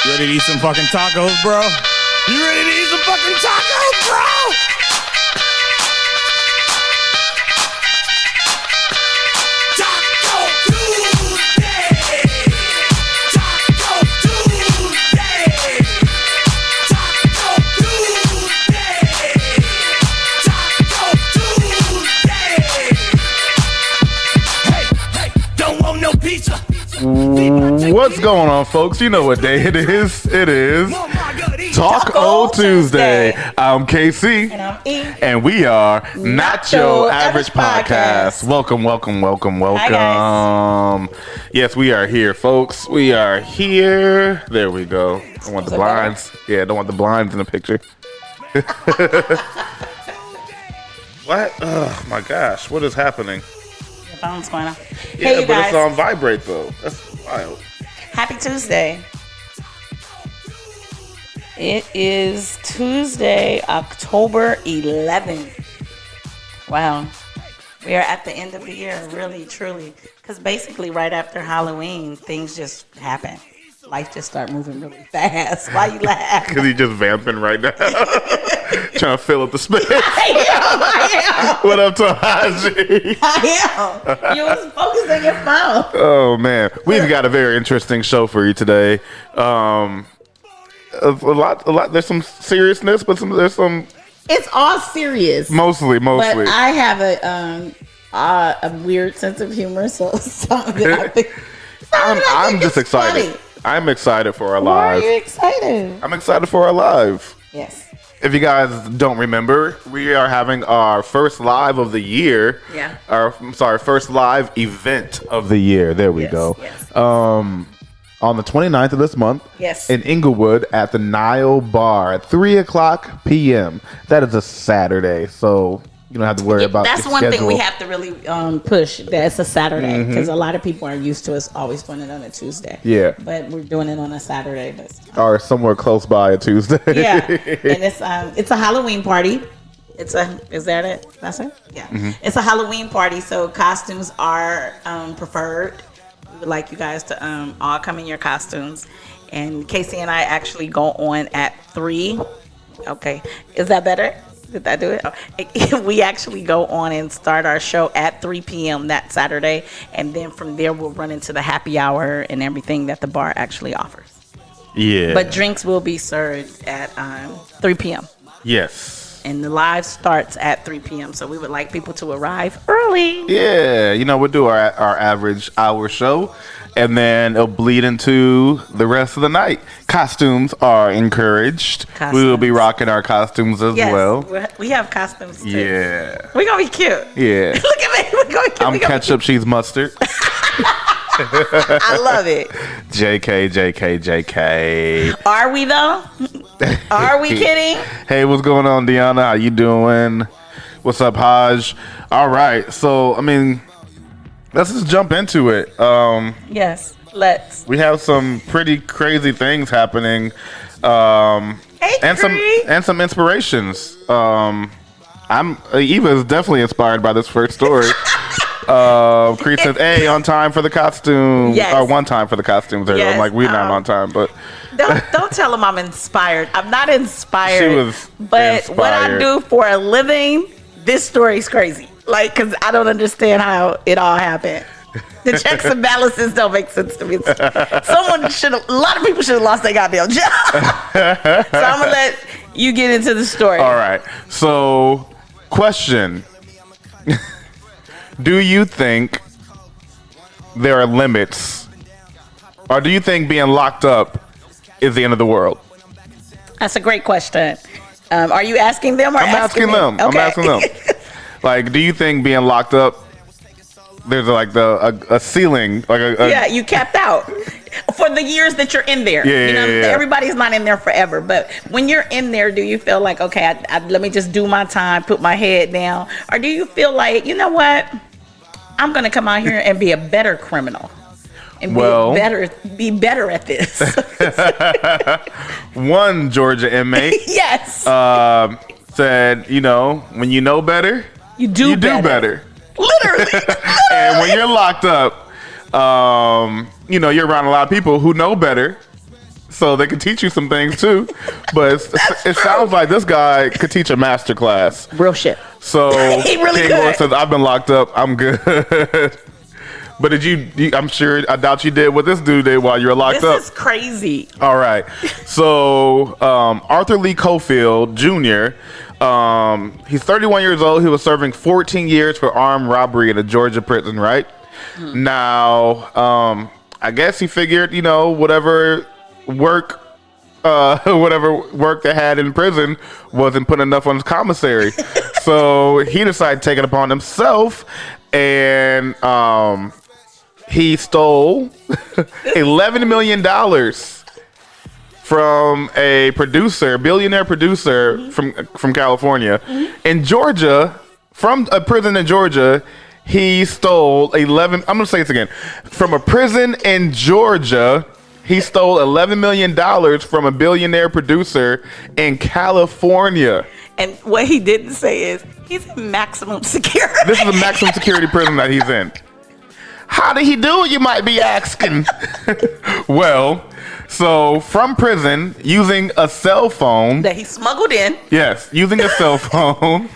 You ready to eat some fucking tacos, bro? You ready to eat some fucking tacos, bro? What's going on, folks? You know what day it is. It is Taco Tuesday. I'm KC. And I'm E. And we are Not Your Average Podcast. Welcome. Hi, guys. Yes, we are here, folks. We are here. There we go. I want the blinds. Yeah, I don't want the blinds in the picture. What? Oh, my gosh. What is happening? Your phone's going off. Yeah, Hey, you but guys. it's on vibrate, though. That's wild. Happy Tuesday. It is Tuesday, October 11th. Wow. We are at the end of the year, really, truly. Because basically right after Halloween, things just happen. Life just start moving really fast. Why you laugh? Because he's just vamping right now. Trying to fill up the space. I am. What up, Tahaji? I am. You was focusing your phone. Oh, man. We've got a very interesting show for you today. A lot. There's some seriousness, but there's some... It's all serious. Mostly. But I have a weird sense of humor, so something I think... I'm just excited. Funny. I'm excited for our Why live. are you excited? I'm excited for our live. Yes. If you guys don't remember, we are having our first live of the year. Yeah. First live event of the year. There we go. Yes. On the 29th of this month. Yes. In Inglewood at the Nile Bar at 3:00 p.m. That is a Saturday, so you don't have to worry about That's your one schedule. thing we have to really push. That it's a Saturday because a lot of people are used to us always doing it on a Tuesday. Yeah. But we're doing it on a Saturday. But Or somewhere close by a Tuesday. yeah, and it's a Halloween party. Is that it? That's it. Yeah. It's a Halloween party, so costumes are preferred. We would like you guys to all come in your costumes. And Casey and I actually go on at 3. Okay, is that better? Did I do it? Oh. We actually go on and start our show at 3 p.m. that Saturday, and then from there we'll run into the happy hour and everything that the bar actually offers. Yeah. But drinks will be served at 3 p.m. Yes. And the live starts at 3 p.m. So we would like people to arrive early. Yeah. We'll do our average hour show, and then it'll bleed into the rest of the night. Costumes are encouraged. We will be rocking our costumes as well. We have costumes too. Yeah. We're going to be cute. Yeah. Look at me. We're going to I'm ketchup, she's mustard. I love it. JK. Are we though? Are we kidding? Hey, what's going on, Deanna? How you doing? What's up, Haj? All right. So, let's just jump into it. Yes, let's. We have some pretty crazy things happening, Hey, and some inspirations. Eva is definitely inspired by this first story. Cree says, "Hey, on time for the costume, Yes. or one time for the costumes." Yes, I'm like, we're not on time, but Don't tell them I'm inspired. I'm not inspired. She was but what I inspired. do for a living, this story's crazy. Because I don't understand how it all happened. The checks and balances don't make sense to me. A lot of people should have lost their goddamn job. So I'm gonna let you get into the story. all right. So, question: do you think there are limits, or do you think being locked up is the end of the world? That's a great question. Are you asking them or I'm asking them. I'm Okay. asking them. Like, do you think being locked up, there's like a ceiling, like Yeah, you capped out for the years that you're in there. Yeah. Everybody's not in there forever, but when you're in there, do you feel like, okay, let me just do my time, put my head down, or do you feel like, you know what, I'm gonna come out here and be a better criminal and be better at this? One Georgia inmate Yes, said, when you know better, you do better. Literally. and when you're locked up, you're around a lot of people who know better. so they can teach you some things too. But it sounds like this guy could teach a master class. Real shit. So He really King could. Lord says, I've been locked up. I'm good. But did you? I doubt you did what this dude did while you were locked up. This is crazy. All right. So Arthur Lee Cofield Jr., he's 31 years old. He was serving 14 years for armed robbery in a Georgia prison, right? Now, I guess he figured, whatever work they had in prison wasn't putting enough on his commissary. So he decided to take it upon himself, and he stole $11 million from a billionaire producer from California. In Georgia, from a prison in Georgia, he stole I'm going to say this again. From a prison in Georgia, he stole $11 million from a billionaire producer in California. And what he didn't say is he's in maximum security. This is a maximum security prison that he's in. How did he do it, you might be asking? Well, so from prison, using a cell phone. That he smuggled in. Yes, using a cell phone.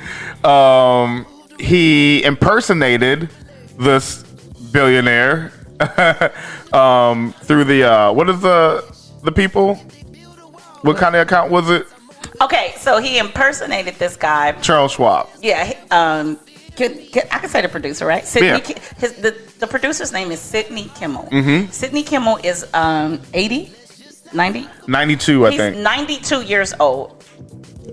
He impersonated this billionaire through the, what is the people? What kind of account was it? Okay, so he impersonated this guy. Charles Schwab. Yeah, I can say the producer, right? Sidney, Yeah. The producer's name is Sidney Kimmel. Mm-hmm. Sidney Kimmel is 80, 90? 92, I think. He's 92 years old.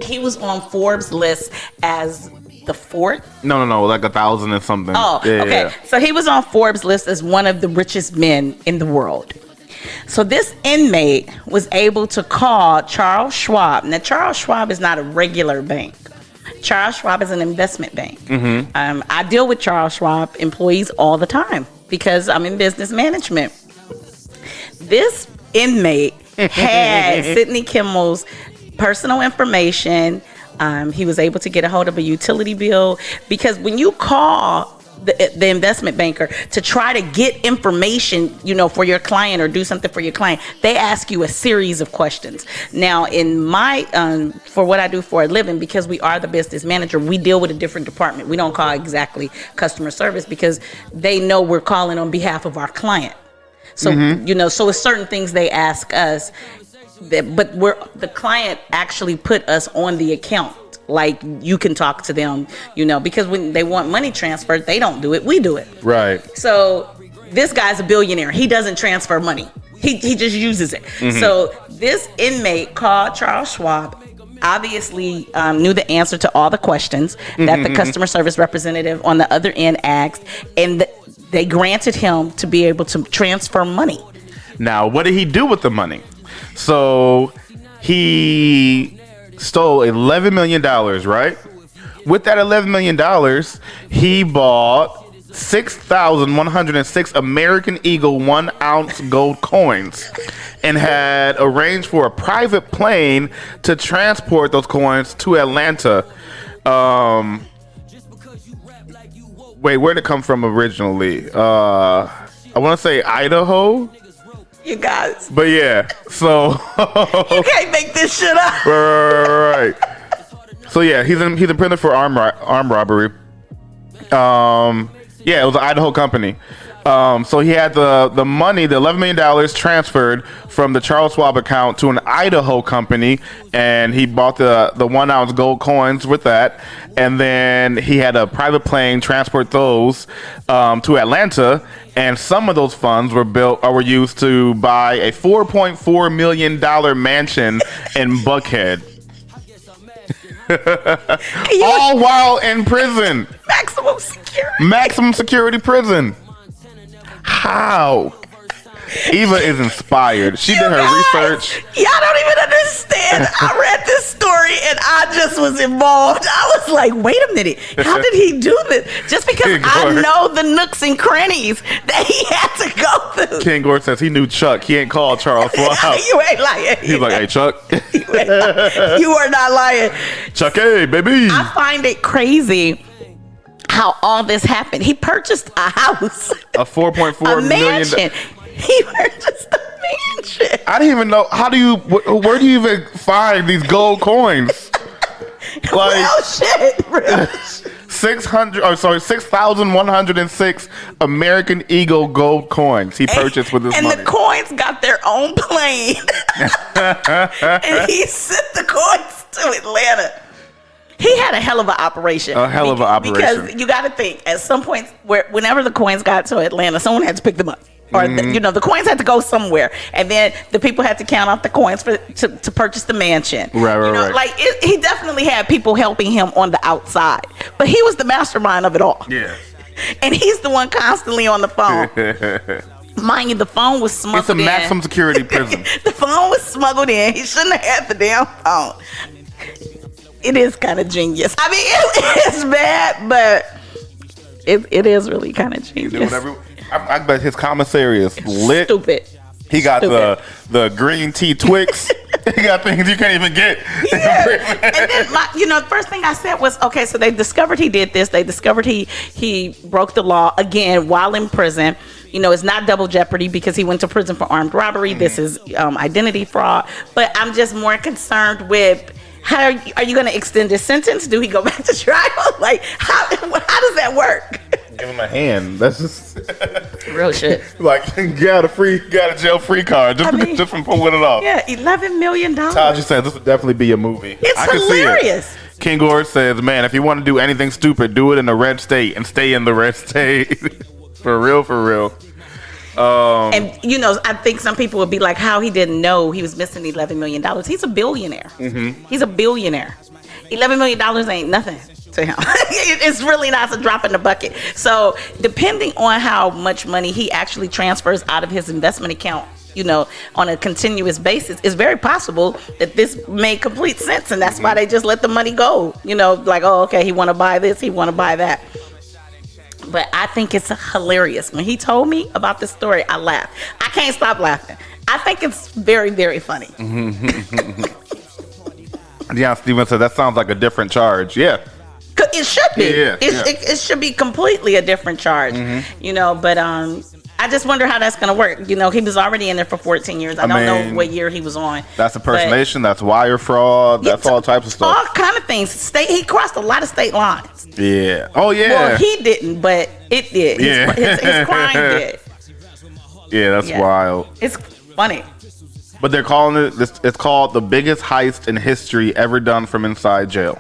He was on Forbes' list as the fourth. No, like 1,000 and something. Oh, yeah, okay. Yeah. So he was on Forbes' list as one of the richest men in the world. So this inmate was able to call Charles Schwab. Now, Charles Schwab is not a regular bank. Charles Schwab is an investment bank. Mm-hmm. I deal with Charles Schwab employees all the time because I'm in business management. This inmate had Sidney Kimmel's personal information. He was able to get a hold of a utility bill because when you call the investment banker to try to get information, for your client or do something for your client, they ask you a series of questions. Now, in my, for what I do for a living, because we are the business manager, we deal with a different department. We don't call exactly customer service because they know we're calling on behalf of our client. So, so it's certain things they ask us, but the client actually put us on the account. Like, you can talk to them, because when they want money transferred, they don't do it. We do it. Right. So this guy's a billionaire. He doesn't transfer money. He just uses it. Mm-hmm. So this inmate called Charles Schwab, obviously knew the answer to all the questions that the customer service representative on the other end asked, and they granted him to be able to transfer money. Now, what did he do with the money? So he stole $11 million, right? With that $11 million, he bought 6,106 American Eagle 1-ounce gold coins and had arranged for a private plane to transport those coins to Atlanta. Wait, where'd it come from originally? I want to say Idaho. You guys. But yeah, so you can't make this shit up. Right. So yeah, he's in prison for armed robbery. Yeah, it was an Idaho company. So he had the money, the $11 million transferred from the Charles Schwab account to an Idaho company, and he bought the 1-ounce gold coins with that, and then he had a private plane transport those to Atlanta, and some of those funds were used to buy a $4.4 million mansion in Buckhead. All while in prison. Maximum security prison. How? Eva is inspired. She did her research. Y'all don't even understand. I read this story and I just was involved. I was like, wait a minute. How did he do this? Just because I know the nooks and crannies that he had to go through. King Gore says he knew Chuck. He ain't called Charles Schwab. You ain't lying. He's like, hey, Chuck. You are not lying. Chuck, hey, baby. I find it crazy how all this happened. He purchased a house. A $4.4 million. He purchased a mansion. I didn't even know. Where do you even find these gold coins? Real shit. 6,106 American Eagle gold coins he purchased with his money. And the coins got their own plane. And he sent the coins to Atlanta. He had a hell of an operation. Because you got to think, at some point, whenever the coins got to Atlanta, someone had to pick them up. Or, the coins had to go somewhere. And then the people had to count off the coins to purchase the mansion. Right. Like, he definitely had people helping him on the outside. But he was the mastermind of it all. Yeah. And he's the one constantly on the phone. Mind you, the phone was smuggled in. It's a maximum security prison. The phone was smuggled in. He shouldn't have had the damn phone. It is kind of genius. I mean, it is bad, but it is really kind of genius. I bet his commissary is lit. Stupid. He got the green tea Twix. He got things you can't even get. Yeah. And then the first thing I said was, okay, so they discovered he did this. They discovered he broke the law again while in prison. It's not double jeopardy because he went to prison for armed robbery. This is identity fraud. But I'm just more concerned with, how are you going to extend his sentence? Do he go back to trial? Like, how does that work? Give him a hand. That's just real shit. Like, got a jail free card just from pulling it off. Yeah, $11 million. Taji says this would definitely be a movie. It's hilarious. King Gore says, man, if you want to do anything stupid, do it in a red state and stay in the red state. For real. And I think some people would be like, how he didn't know he was missing $11 million. He's a billionaire. He's a billionaire. $11 million ain't nothing to him. It's really not a drop in the bucket. So depending on how much money he actually transfers out of his investment account, on a continuous basis, it's very possible that this made complete sense. And that's why they just let the money go. Like, oh, okay, he want to buy this, he want to buy that. But I think it's hilarious. When he told me about this story, I laughed. I can't stop laughing. I think it's very, very funny. Deion Stevens said that sounds like a different charge. Yeah. It should be. Yeah. It should be completely a different charge. But I just wonder how that's going to work. He was already in there for 14 years. I don't know what year he was on. That's impersonation. That's wire fraud. That's all types of stuff. All kind of things. He crossed a lot of state lines. Yeah. Oh, yeah. Well, he didn't, but it did. Yeah. His crime did. Yeah, that's wild. It's funny. But they're calling it's called the biggest heist in history ever done from inside jail.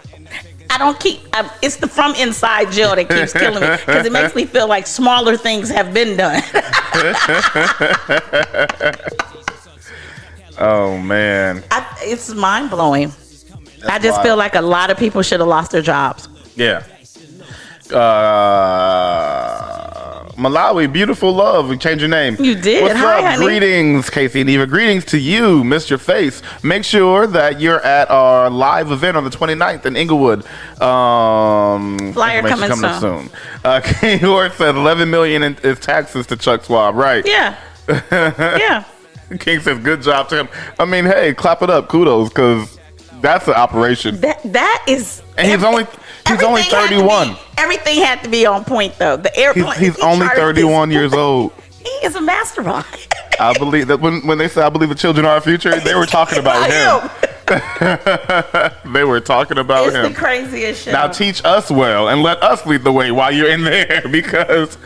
It's the from inside jail that keeps killing me because it makes me feel like smaller things have been done. Oh, man. It's mind blowing. I just feel like a lot of people should have lost their jobs. Yeah. Malawi, beautiful love. We changed your name. You did. What's Hi, up? honey. Greetings, Casey and Eva. Greetings to you, Mr. Face. Make sure that you're at our live event on the 29th in Inglewood. Flyer coming soon. King Hort said $11 million is taxes to Chuck Schwab. Right. Yeah. Yeah. King says good job to him. I mean, hey, clap it up. Kudos, because that's an operation. That is. And he's only 31. Everything had to be on point, though. The airplane. He's only 31 years old. He is a mastermind. I believe that when they say I believe the children are our future, they were talking about him. They were talking about him. It's the craziest shit. Now teach us well and let us lead the way while you're in there because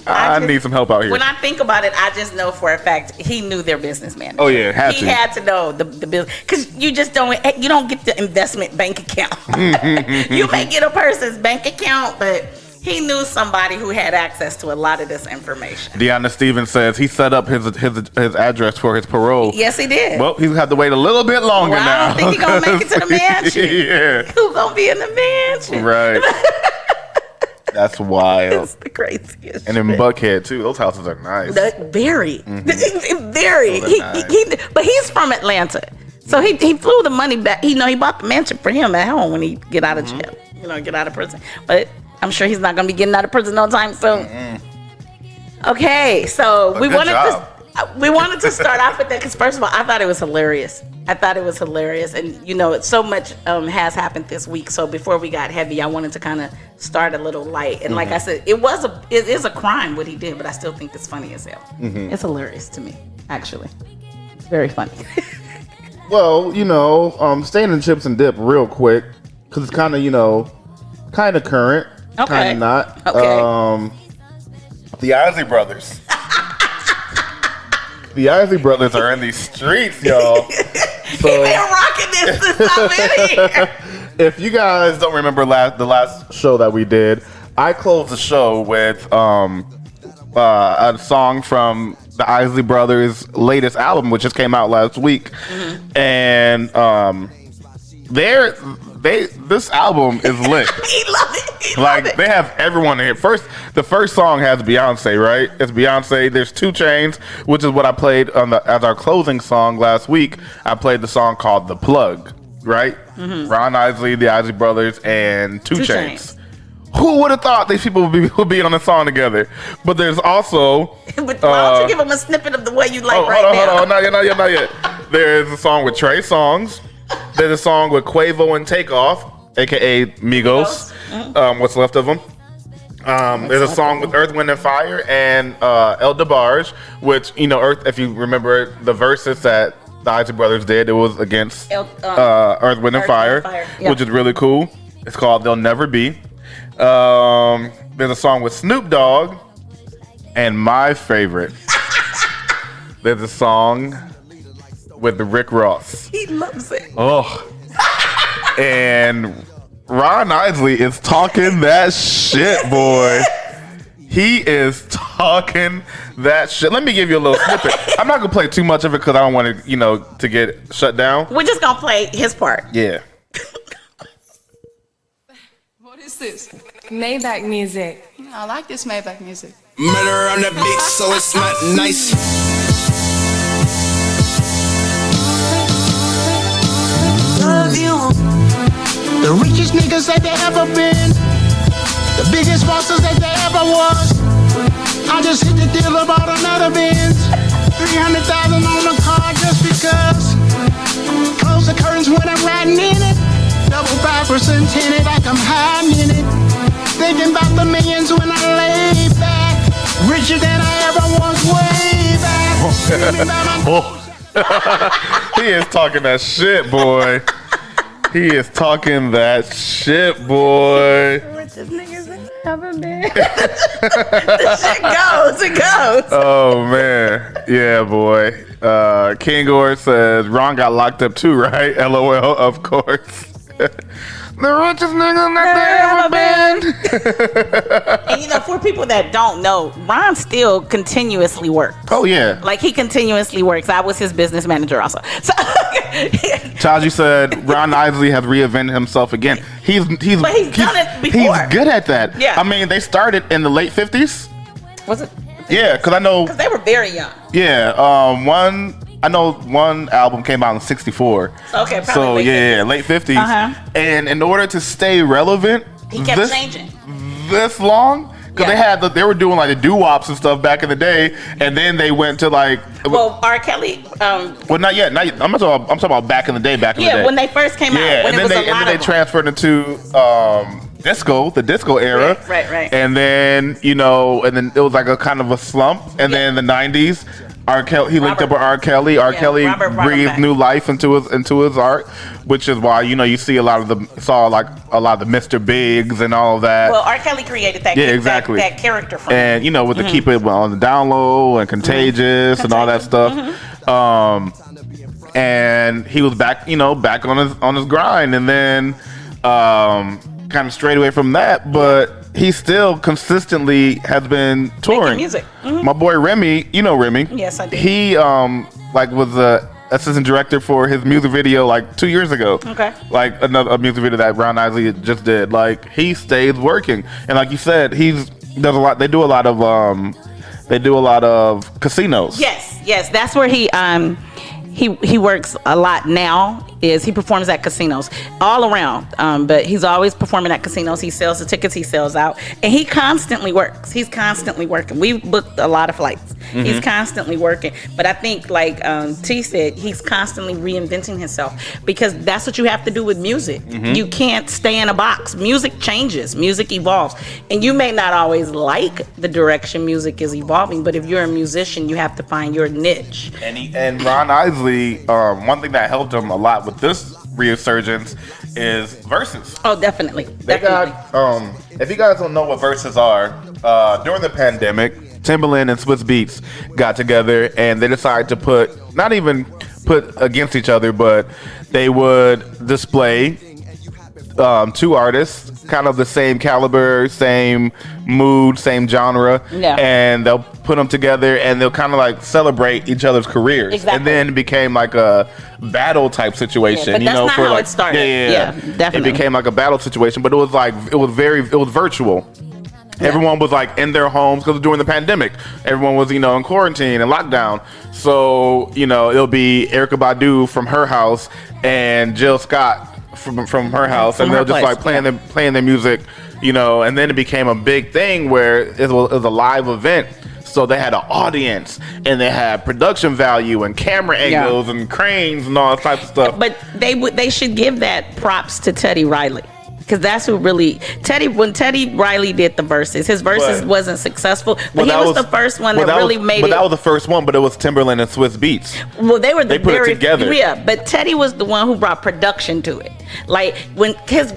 I need some help out here. When I think about it, I just know for a fact he knew their business manager. Oh yeah, he had to know the business because you don't get the investment bank account. You may get a person's bank account, but he knew somebody who had access to a lot of this information. Deanna Stevens says he set up his address for his parole. Yes, he did. Well, he's had to wait a little bit longer now. I don't think he's going to make it to the mansion. Yeah. Who's going to be in the mansion? Right. That's wild. It's the craziest. And in Buckhead, too. Those houses are nice. Very. Very. Nice. But he's from Atlanta. So he flew the money back. He bought the mansion for him at home when he get out of jail. Get out of prison. But I'm sure he's not going to be getting out of prison no time soon. Okay, so we wanted to start off with that because first of all, I thought it was hilarious. And so much has happened this week. So before we got heavy, I wanted to kind of start a little light. And like I said, it is a crime what he did, but I still think it's funny as hell. It's hilarious to me, actually. It's very funny. Well, staying in chips and dip real quick because it's kind of kind of current, kind of not. Okay. The Isley Brothers. The Isley Brothers are in these streets, y'all. So, He been rocking this since I've been here. If you guys don't remember the last show that we did, I closed the show with a song from the Isley Brothers' latest album, which just came out last week, and this album is lit. He love it. He Like love it. they have everyone in here. The first song has Beyonce, right? It's Beyonce. There's 2 Chainz, which is what I played as our closing song last week. I played the song called "The Plug," right? Ron Isley, the Isley Brothers, and 2 Chainz. Who would have thought these people would be on a song together? But there's also. But why don't you give him a snippet of the way you like hold on, not yet. There's a song with Trey Songz. There's a song with Quavo and Takeoff, aka Migos. What's left of them. There's a song with Earth, Wind, and Fire and El DeBarge, which Earth. If you remember the verses that the Isley Brothers did, it was against Earth, Wind, and Fire, which is really cool. It's called "They'll Never Be." There's a song with Snoop Dogg, and my favorite. There's a song with Rick Ross. He loves it. Oh, and Ron Isley is talking that shit, boy. He is talking that shit. Let me give you a little snippet. I'm not gonna play too much of it because I don't want to, to get shut down. We're just gonna play his part. Yeah. What is this? Maybach music. I like this Maybach music. Murder on the beat, so it's not nice. Love you. The richest niggas that they ever been. The biggest bosses that they ever was. I just hit the deal about another Benz. 300,000 on the car just because. Close the curtains when I'm riding in it. Double 5% tinted like I'm hiding in it. Thinking about the millions when I lay back. Richer than I ever was way back. He is talking that shit, boy. He is talking that shit, boy. Richest niggas that ever been. The shit goes. It goes. Oh, man. Yeah, boy. King Gore says, Ron got locked up too, right? LOL, of course. The richest nigga that they ever been. And for people that don't know, Ron still continuously works. Oh, yeah. Like he continuously works. I was his business manager also. So Taji said Ron Isley has reinvented himself again. But he's done it before. He's good at that. Yeah. I mean, they started in the late 50s. Was it? Yeah, because I know. Because they were very young. Yeah. I know one album came out in '64. Okay, probably so late 50s. Late 50s. Uh-huh. And in order to stay relevant, He kept changing. this long. Because they were doing like the doo-wops and stuff back in the day, and then they went to like. Well, R. Kelly. Well, not yet. I'm talking about back in the day. Yeah, when they first came out. When and then they transferred into the disco era. Right. And then and then it was like a kind of a slump, and then in the '90s. R. Kelly, he linked up with R. Kelly. R. Kelly breathed new life into his art, which is why you see a lot of the Mr. Biggs and all of that. Well, R. Kelly created that. Exactly. That character from and with the keep it on the down low and contagious and all that stuff. And he was back on his grind, and then kind of strayed away from that, but. He still consistently has been touring. Making music. Mm-hmm. My boy Remy, Remy. Yes, I do. He was the assistant director for his music video like 2 years ago. Okay. Like a music video that Ron Isley just did. Like he stays working, and like you said, does a lot. They do a lot of casinos. Yes, that's where he works a lot now. is he performs at casinos all around, but he's always performing at casinos. He sells the tickets, he sells out, and he constantly works. He's constantly working. We booked a lot of flights. He's constantly working, but I think like T said, he's constantly reinventing himself, because that's what you have to do with music. You can't stay in a box. Music changes, music evolves, and you may not always like the direction music is evolving, but if you're a musician, you have to find your niche. And Ron Isley, one thing that helped him a lot with this resurgence is verses. Oh, definitely. They got, if you guys don't know what verses are, during the pandemic, Timbaland and Swiss Beats got together and they decided to not even put against each other, but they would display two artists, kind of the same caliber, same mood, same genre, and they'll put them together and they'll kind of like celebrate each other's careers. Exactly. And then it became like a battle type situation. But that's not how it started. Yeah, definitely. It became like a battle situation, but it was virtual. Everyone was like in their homes because during the pandemic, everyone was, in quarantine and lockdown. So, it'll be Erykah Badu from her house and Jill Scott from her house, and they'll just like playing their music, and then it became a big thing where it was a live event. So they had an audience and they had production value and camera angles and cranes and all types of stuff. But they should give that props to Teddy Riley. Because that's who really when Teddy Riley did the verses, his verses wasn't successful, but he was the first one that really made it. But that was the first one, but it was Timberland and Swiss Beats. Well, they put it together. Yeah, but Teddy was the one who brought production to it. Like when his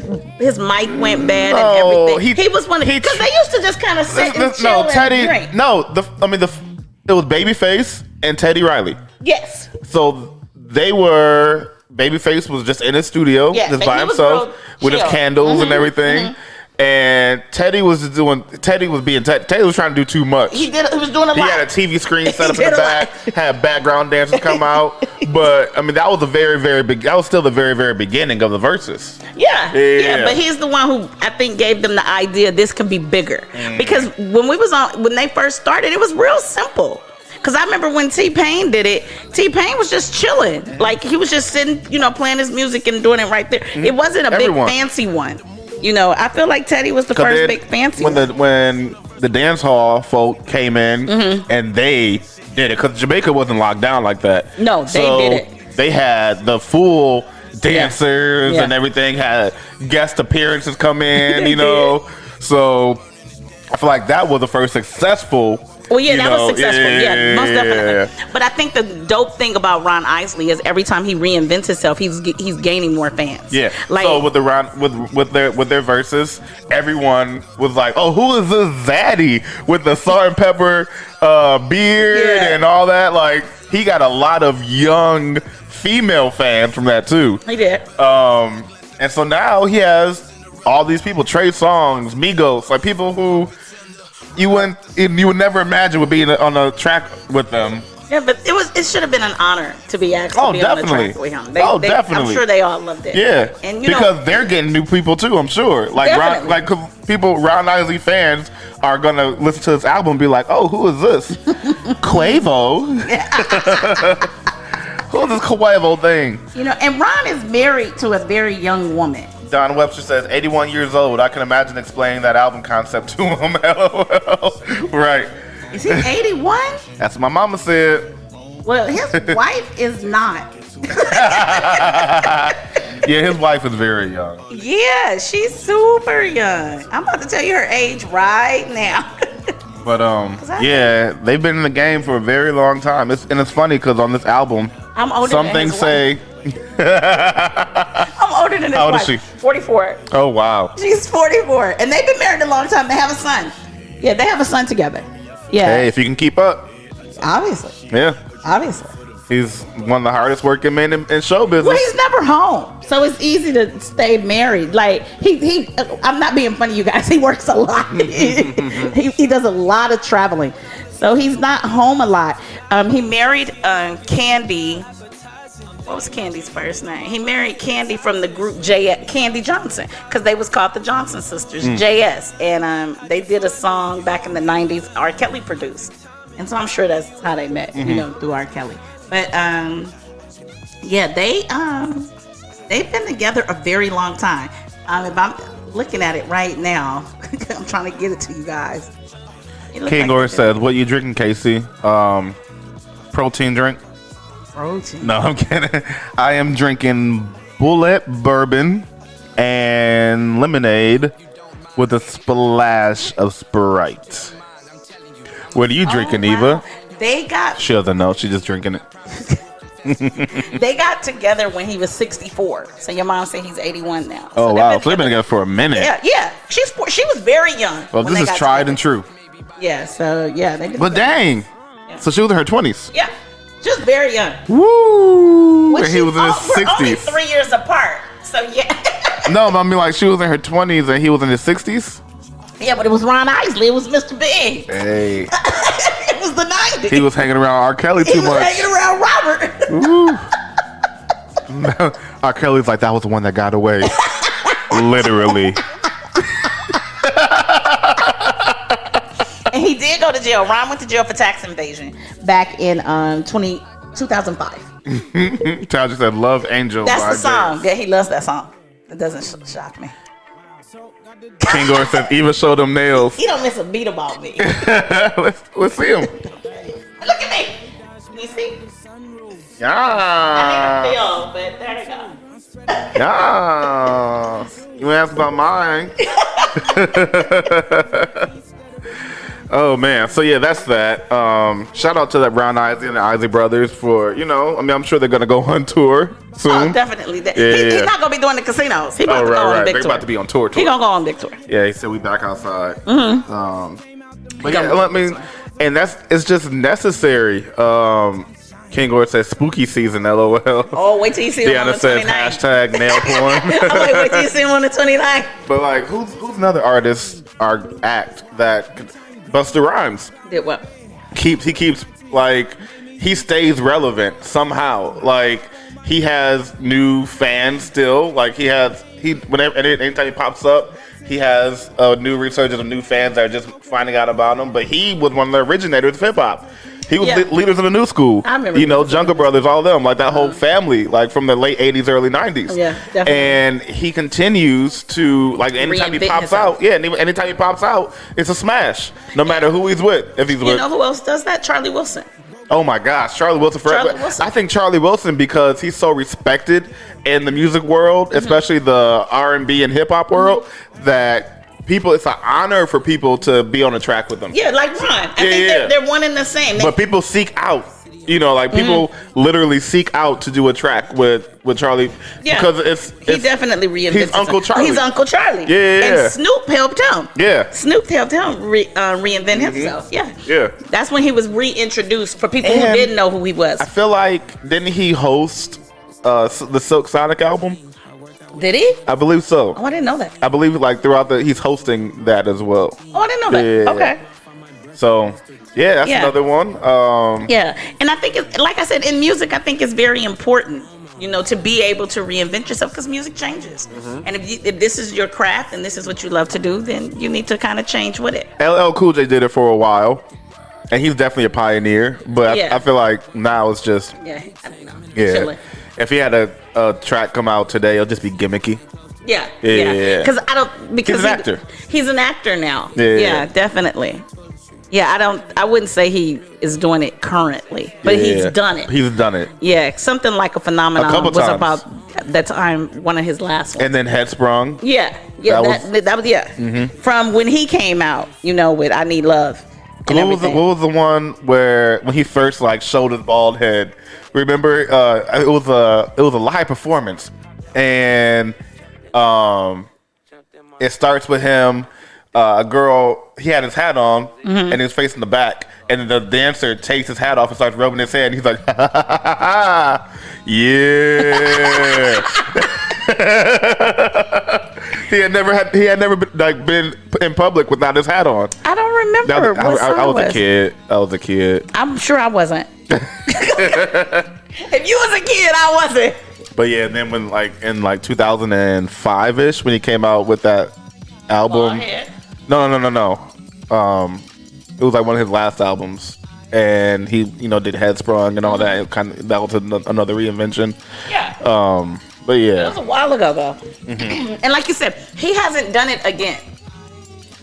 mic went bad and everything, he was one because they used to just kind of sit and chill and drink. It was Babyface and Teddy Riley. Yes. So they were. Babyface was just in his studio, just by himself, with his candles and everything. And Teddy was trying to do too much. He was doing a lot. He had a TV screen set up in the back, had background dancers come out. But that was that was still the very, very beginning of the verses. Yeah. But he's the one who I think gave them the idea this could be bigger. Because when they first started, it was real simple. Because I remember when T-Pain did it, T-Pain was just chilling. Like, he was just sitting, playing his music and doing it right there. It wasn't a big fancy one. I feel like Teddy was the first big fancy one. When the dance hall folk came in and they did it, because Jamaica wasn't locked down like that. No, they did it. They had the full dancers and everything, had guest appearances come in, So I feel like that was the first successful. Well, that was successful. Most definitely. But I think the dope thing about Ron Isley is every time he reinvents himself, he's gaining more fans. Yeah. Like, so with their verses, everyone was like, "Oh, who is this zaddy with the salt and pepper beard and all that?" Like, he got a lot of young female fans from that too. He did. And so now he has all these people, Trey Songz, Migos, like people who you would never imagine would be on a track with them. Yeah, but it should have been an honor to be asked to be on the track with him. Definitely. I'm sure they all loved it. Yeah, and because they're getting new people too. I'm sure, like Ron Isley fans are gonna listen to this album and be like, "Oh, who is this? Quavo? Who's this Quavo thing?" And Ron is married to a very young woman. Don Webster says, 81 years old. I can imagine explaining that album concept to him. LOL. Right. Is he 81? That's what my mama said. Well, his wife is not. Yeah, his wife is very young. Yeah, she's super young. I'm about to tell you her age right now. But they've been in the game for a very long time. It's funny because on this album, I'm older some than things his say. I'm older than his How old wife. is she? 44. Oh wow. She's 44, and they've been married a long time. They have a son. Yeah, they have a son together. Yeah. Hey, if you can keep up. Obviously. Yeah. Obviously. He's one of the hardest working men in show business. Well, he's never home, so it's easy to stay married. Like he I'm not being funny, you guys. He works a lot. he does a lot of traveling, so he's not home a lot. He married Candy. What was Candy's first name? He married Candy from the group Candy Johnson, because they was called the Johnson Sisters, JS, and they did a song back in the 90s. R. Kelly produced, and so I'm sure that's how they met, through R. Kelly. But they They've been together a very long time. If I'm looking at it right now, I'm trying to get it to you guys. King Gore says, "What you drinking, Casey? Protein drink." Protein. No, I'm kidding. I am drinking Bullet Bourbon and lemonade with a splash of Sprite. What are you drinking, Eva? They got. She doesn't know. She's just drinking it. They got together when he was 64. So your mom said he's 81 now. Oh, wow. So they've been together for a minute. Yeah. She was very young. Well, this is tried and true. Yeah, so yeah. But dang. Yeah. So she was in her 20s. Yeah. She was very young. Woo! And he was in his 60s. We're only 3 years apart. So yeah. No, but I mean, like, she was in her 20s and he was in his 60s? Yeah, but it was Ron Isley. It was Mr. Big. Hey. It was the 90s. He was hanging around R. Kelly too much. He was hanging around Robert. Ooh. R. Kelly's like, that was the one that got away. Literally. And he did go to jail. Ron went to jail for tax evasion back in 2005. Tal just said, Love Angel. That's the song. Yeah, he loves that song. It doesn't shock me. King Gore says, Eva showed them nails. He don't miss a beat about me. let's see him. Look at me. You see? Yeah. I need a feel, but there you go. Yeah. You asked about mine. Oh man, so yeah, that's that. Shout out to that Brown Isley and the Isley brothers for, I'm sure they're gonna go on tour soon. Oh, definitely. He's not gonna be doing the casinos. He about to go on big They're tour. about to be on tour. He gonna go on big tour. Yeah, he said we back outside. Mm-hmm. But yeah, I mean, and it's just necessary. King Gore says spooky season, LOL. Oh, wait till you see him on the 29th. Deanna says #nail porn. I'm like, wait till you see him on the 29th. But like, who's another artist or act that Busta Rhymes Did what? he keeps like he stays relevant somehow. Like he has new fans still. Like anytime he pops up, he has a new resurgence of new fans that are just finding out about him. But he was one of the originators of hip hop. He was leaders of the new school. I remember. Jungle Brothers, all of them, like that whole family, like from the late 80s, early 90s. Yeah, definitely. And he continues to, like, anytime he pops out, anytime he pops out, it's a smash, no matter who he's with. If he's with, You know who else does that? Charlie Wilson. Oh my gosh, Charlie Wilson forever. Charlie Wilson. I think Charlie Wilson, because he's so respected in the music world, especially the R&B and hip hop world, that it's an honor for people to be on a track with them. Yeah, like Ron. I think they're one and the same. But people seek out, people literally seek out to do a track with Charlie. Yeah, because he definitely reinvented. He's Uncle Charlie. He's Uncle Charlie. Yeah. And Snoop helped him. Yeah. Snoop helped him reinvent himself. Yeah. Yeah. That's when he was reintroduced for people who didn't know who he was. I feel like, didn't he host the Silk Sonic album? Did he? I believe so. Oh, I didn't know that. I believe he's hosting that as well. Oh, I didn't know that. Yeah. Okay. So, that's another one. And I think, like I said, in music, I think it's very important, to be able to reinvent yourself because music changes. Mm-hmm. And if this is your craft and this is what you love to do, then you need to kind of change with it. LL Cool J did it for a while, and he's definitely a pioneer. But I feel like now it's just I don't know. Yeah. Chilling. If he had a track come out today, it'll just be gimmicky. Yeah. Because he's an actor. He's an actor now. Yeah, definitely. Yeah, I wouldn't say he is doing it currently, but he's done it. He's done it. Yeah, something like a phenomenon a couple was times. about that time, one of his last ones. And then Headsprung. Yeah, that was mm-hmm. From when he came out, with I Need Love. What was the one when he first showed his bald head? Remember, it was a live performance, and it starts with him. A girl, he had his hat on, and he was facing the back, and the dancer takes his hat off and starts rubbing his head, and he's like, yeah. He had never been in public without his hat on. I don't remember. I was a kid. I'm sure I wasn't. If you was a kid, I wasn't. But yeah, and then when in 2005ish, when he came out with that album. No. It was one of his last albums, and he did Headsprung and all that. That was another reinvention. Yeah. But It yeah, was a while ago though. And like you said, he hasn't done it again.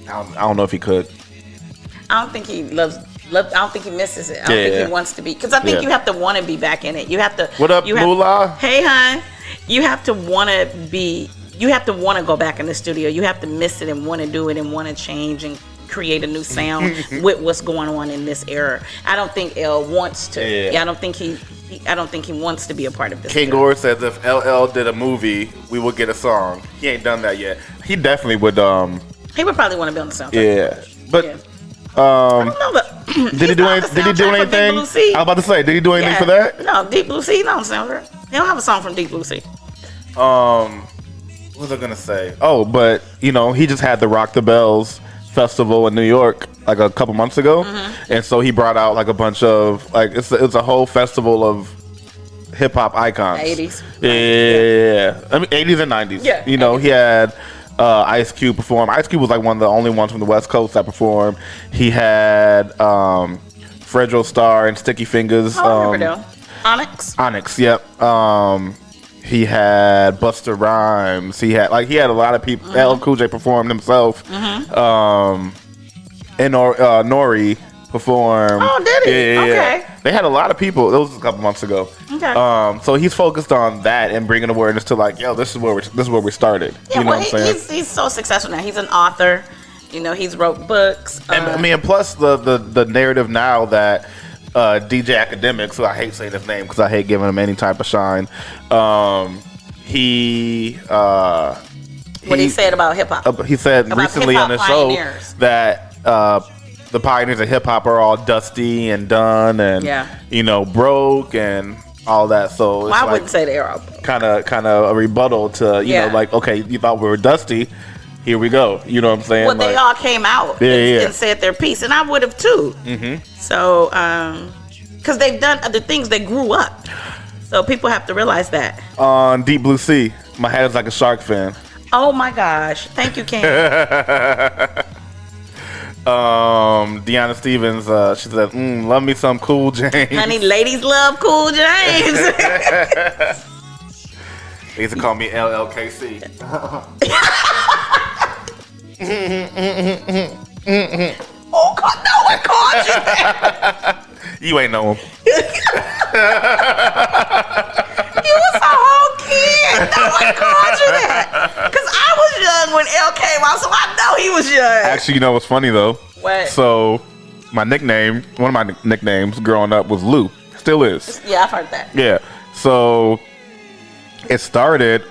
I don't know if he could. I don't think he loves. I don't think he misses it. I don't think he wants to be, because I think you have to want to be back in it. You have to. What up, Moolah? Hey, hon. You have to want to be. You have to want to go back in the studio. You have to miss it and want to do it and want to change and create a new sound with what's going on in this era. I don't think L wants to. Yeah, I don't think he wants to be a part of this. King Gore says if LL did a movie, we would get a song. He ain't done that yet. He definitely would. He would probably want to be on the soundtrack. Yeah, but. Yeah. I don't know, but Did he do anything? I was about to say, did he do anything for that? No, Deep Blue Sea, no soundtrack. He don't have a song from Deep Blue Sea. What was I gonna say? Oh, but he just had the Rock the Bells festival in New York like a couple months ago, and so he brought out like a bunch of it's a whole festival of hip hop icons. 80s. Yeah. I mean 80s and 90s. Yeah. He had Ice Cube perform. Ice Cube was like one of the only ones from the West Coast that performed. He had Fredro Starr and Sticky Fingers. Onyx. Yep. He had Busta Rhymes. He had a lot of people. LL Cool J performed himself. And Nury performed. Oh, did he? Yeah. Okay. They had a lot of people. That was a couple months ago. Okay. So he's focused on that and bringing awareness to this is where we started. Yeah, you know what I'm saying? He's so successful now. He's an author. He's wrote books. And plus the narrative now that DJ Academics, who I hate saying his name because I hate giving him any type of shine. What he said about hip hop. He said about recently on his show that the pioneers of hip hop are all dusty and done and broke and all that. So I wouldn't say they are kind of a rebuttal to okay, you thought we were dusty. Here we go. You know what I'm saying? Well, they all came out and said their piece, and I would have too. So, because they've done other things, they grew up. So people have to realize that. On Deep Blue Sea, my head is like a Shark fan. Oh my gosh! Thank you, King. Deanna Stevens, she said, "Love me some Cool James." Honey, ladies love Cool James. They used to call me LLKC. Oh God, no one called you that. You ain't know him. You was a whole kid. No one called you that. Because I was young when L came out, so I know he was young. Actually, you know what's funny though? What? So, one of my nicknames growing up was Lou. Still is. Yeah, I've heard that. Yeah. So, it started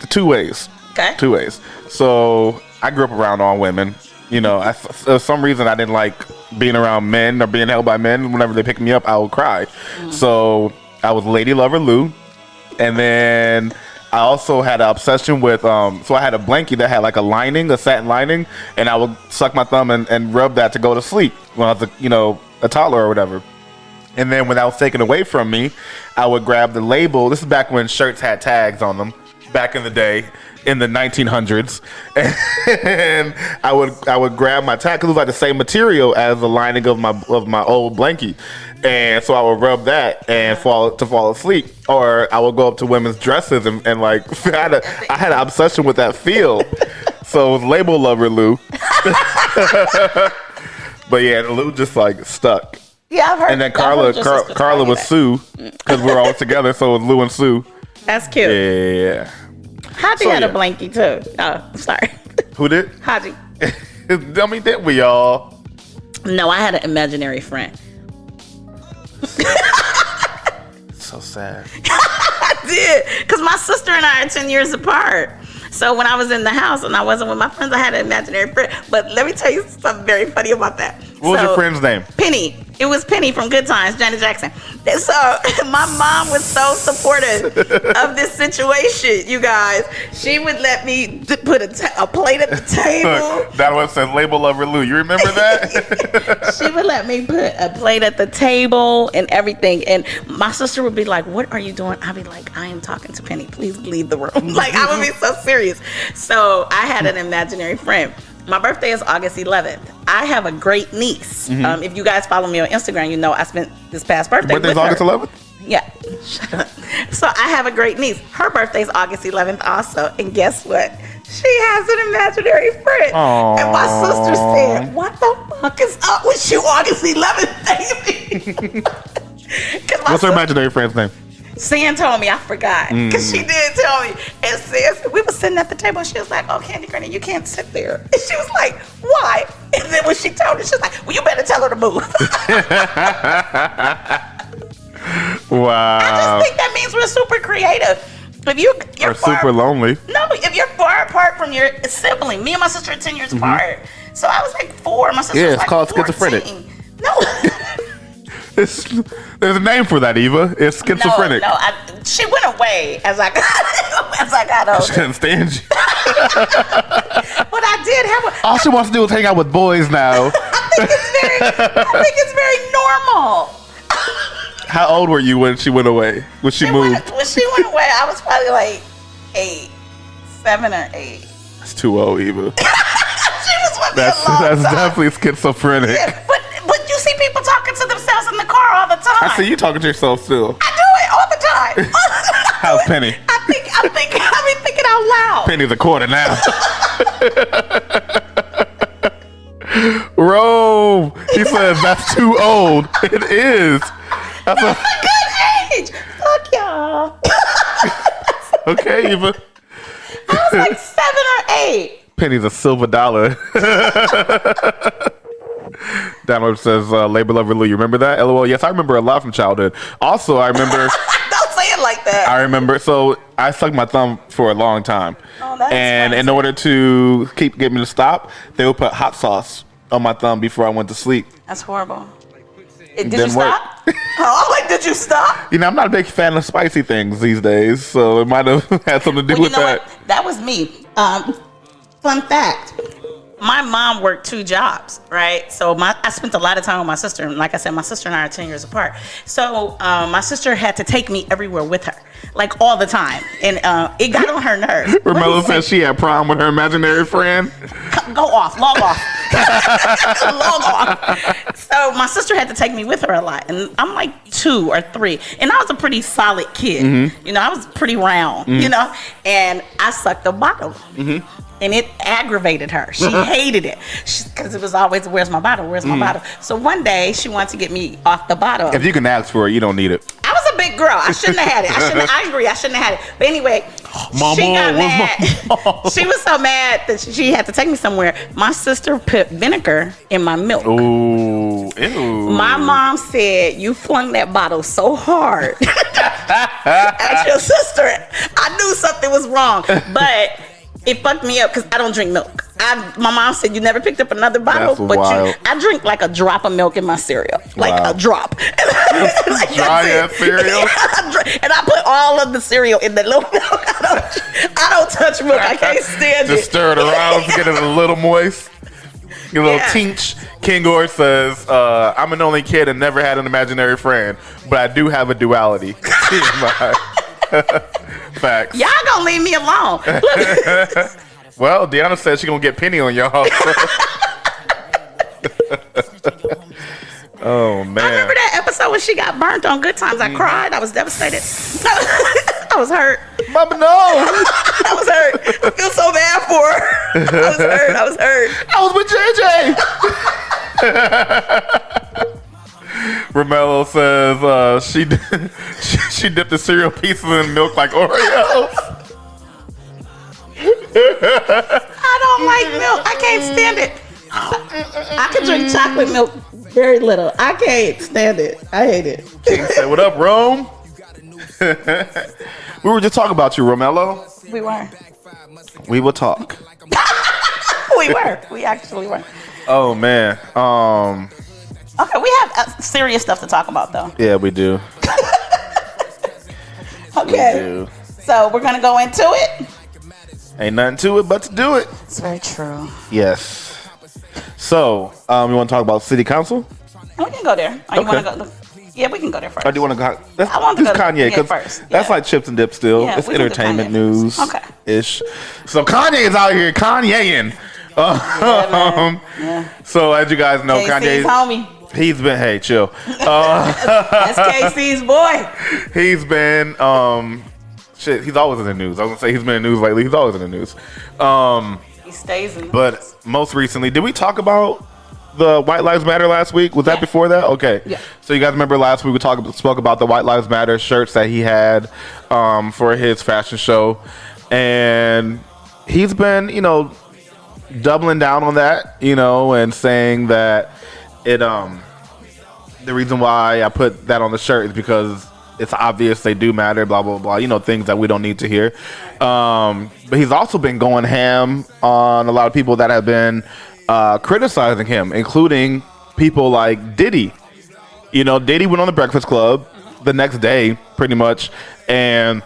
2 ways. Okay. 2 ways. So, I grew up around all women. For some reason I didn't like being around men or being held by men. Whenever they picked me up, I would cry. So I was Lady Lover Lou. And then I also had an obsession with, so I had a blankie that had like a satin lining, and I would suck my thumb and rub that to go to sleep when I was a toddler or whatever. And then when that was taken away from me, I would grab the label. This is back when shirts had tags on them, back in the day. In the 1900s, and I would grab my tag because it was like the same material as the lining of my old blankie, and so I would rub that and fall asleep, or I would go up to women's dresses and I had an obsession with that feel, so it was label lover Lou, but yeah, Lou just stuck. Yeah, I've heard. And then Carla was Sue because we're all together, so it was Lou and Sue. That's cute. Yeah. Haji had a blankie too. Oh, sorry. Who did? Haji. I mean, didn't we all? No, I had an imaginary friend. So sad. I did. Because my sister and I are 10 years apart. So when I was in the house and I wasn't with my friends, I had an imaginary friend. But let me tell you something very funny about that. What was your friend's name? Penny. It was Penny from Good Times, Janet Jackson. And so my mom was so supportive of this situation, you guys. She would let me put a plate at the table. That was said label lover Lou. You remember that? She would let me put a plate at the table and everything. And my sister would be like, "What are you doing?" I'd be like, "I am talking to Penny. Please leave the room." Like, I would be so serious. So I had an imaginary friend. My birthday is August 11th. I have a great niece. If you guys follow me on Instagram, you know I spent this past birthday with her. Birthday's August 11th? Yeah. Shut up. So I have a great niece. Her birthday's August 11th also. And guess what? She has an imaginary friend. Aww. And my sister said, what the fuck is up with you August 11th, baby? What's her imaginary friend's name? Sam told me, I forgot. Because she did tell me. And sis, we were sitting at the table and she was like, oh, Candy Granny, you can't sit there. And she was like, why? And then when she told me, she was like, well, you better tell her to move. Wow. I just think that means we're super creative. If you're super lonely. No, if you're far apart from your sibling. Me and my sister are 10 years apart. So I was like 4. My sister was it's like called 14. schizophrenic. No. There's a name for that, Eva. It's schizophrenic. No, she went away as I got older. She couldn't stand you. But I did have All she wants to do is hang out with boys now. I think it's very normal. How old were you when she went away? When she moved? When she went away, I was probably like 8, 7 or 8. That's too old, Eva. She was with me a long That's time. definitely schizophrenic. Yeah, but you see people talking to themselves in the car all the time. I see you talking to yourself still. I do it all the time. How's Penny? I've been thinking out loud. Penny's a quarter now. Rome. He says that's too old. It is. That's a good age. Fuck y'all. Okay, Eva. I was like 7 or 8. Penny's a silver dollar. Download says, labor lover Lou. You remember that? LOL. Yes, I remember a lot from childhood. Also, I remember. Don't say it like that. I remember. So I sucked my thumb for a long time. Oh, that's and funny. in order to get me to stop, they would put hot sauce on my thumb before I went to sleep. That's horrible. Did Didn't you stop? Did you stop? You know, I'm not a big fan of spicy things these days, so it might have had something to do with that. What? That was me. Fun fact. My mom worked 2 jobs, right? So I spent a lot of time with my sister. And like I said, my sister and I are 10 years apart. So my sister had to take me everywhere with her, like all the time. And it got on her nerves. Romello says she had prom with her imaginary friend. Go off, log off. Log off. So my sister had to take me with her a lot. And I'm like 2 or 3. And I was a pretty solid kid. Mm-hmm. You know, I was pretty round, you know. And I sucked the bottle. Mm-hmm. And it aggravated her. She hated it because it was always, where's my bottle? Where's my bottle? So one day she wanted to get me off the bottle. If you can ask for it, you don't need it. I was a big girl. I shouldn't have had it. I agree. I shouldn't have had it. But anyway, Mama, she got mad. She was so mad that she had to take me somewhere. My sister put vinegar in my milk. Ooh. Ew. My mom said, you flung that bottle so hard at your sister. I knew something was wrong. But it fucked me up because I don't drink milk. My mom said you never picked up another bottle, That's wild. I drink like a drop of milk in my cereal, like a drop. Like, dry ass cereal. And I put all of the cereal in the little milk. I don't touch milk. I can't stand it. Just stir it around to get it a little moist. Get a little tinch. King Gore says, I'm an only kid and never had an imaginary friend, but I do have a duality. Facts. Y'all gonna leave me alone. Well, Deanna said she's gonna get Penny on y'all. Oh man. I remember that episode when she got burnt on Good Times. I cried. I was devastated. I was hurt. Mama, no. I was hurt. I feel so bad for her. I was hurt. I was with JJ. Romello says she dipped the cereal pieces in milk like Oreos. I don't like milk. I can't stand it. I can drink chocolate milk very little. I can't stand it. I hate it. King said, what up, Rome? We were just talking about you, Romello. We were. We will talk. We were. We actually were. Oh, man. Okay, we have serious stuff to talk about, though. Yeah, we do. Okay. We do. So we're going to go into it. Ain't nothing to it but to do it. It's very true. Yes. So, you want to talk about city council? We can go there. Or you want to go? Yeah, we can go there first. Or do you want to go? I want to go Kanye yeah, first. Yeah. That's like chips and dip still. Yeah, it's we can do entertainment Kanye news. first. Okay. Ish. So Kanye is out here Kanyeing. Yeah. So as you guys know, KC's Kanye's homie. He's been, hey, chill. That's KC's boy. He's been, shit, he's always in the news. I was gonna say he's been in the news lately. He's always in the news. He stays in. But most recently, did we talk about the White Lives Matter last week? Was that before that? Okay. Yeah. So you guys remember last week we spoke about the White Lives Matter shirts that he had for his fashion show, and he's been, doubling down on that, and saying that the reason why I put that on the shirt is because it's obvious they do matter, blah, blah, blah, things that we don't need to hear. But he's also been going ham on a lot of people that have been criticizing him, including people like Diddy. Diddy went on the Breakfast Club the next day, pretty much, and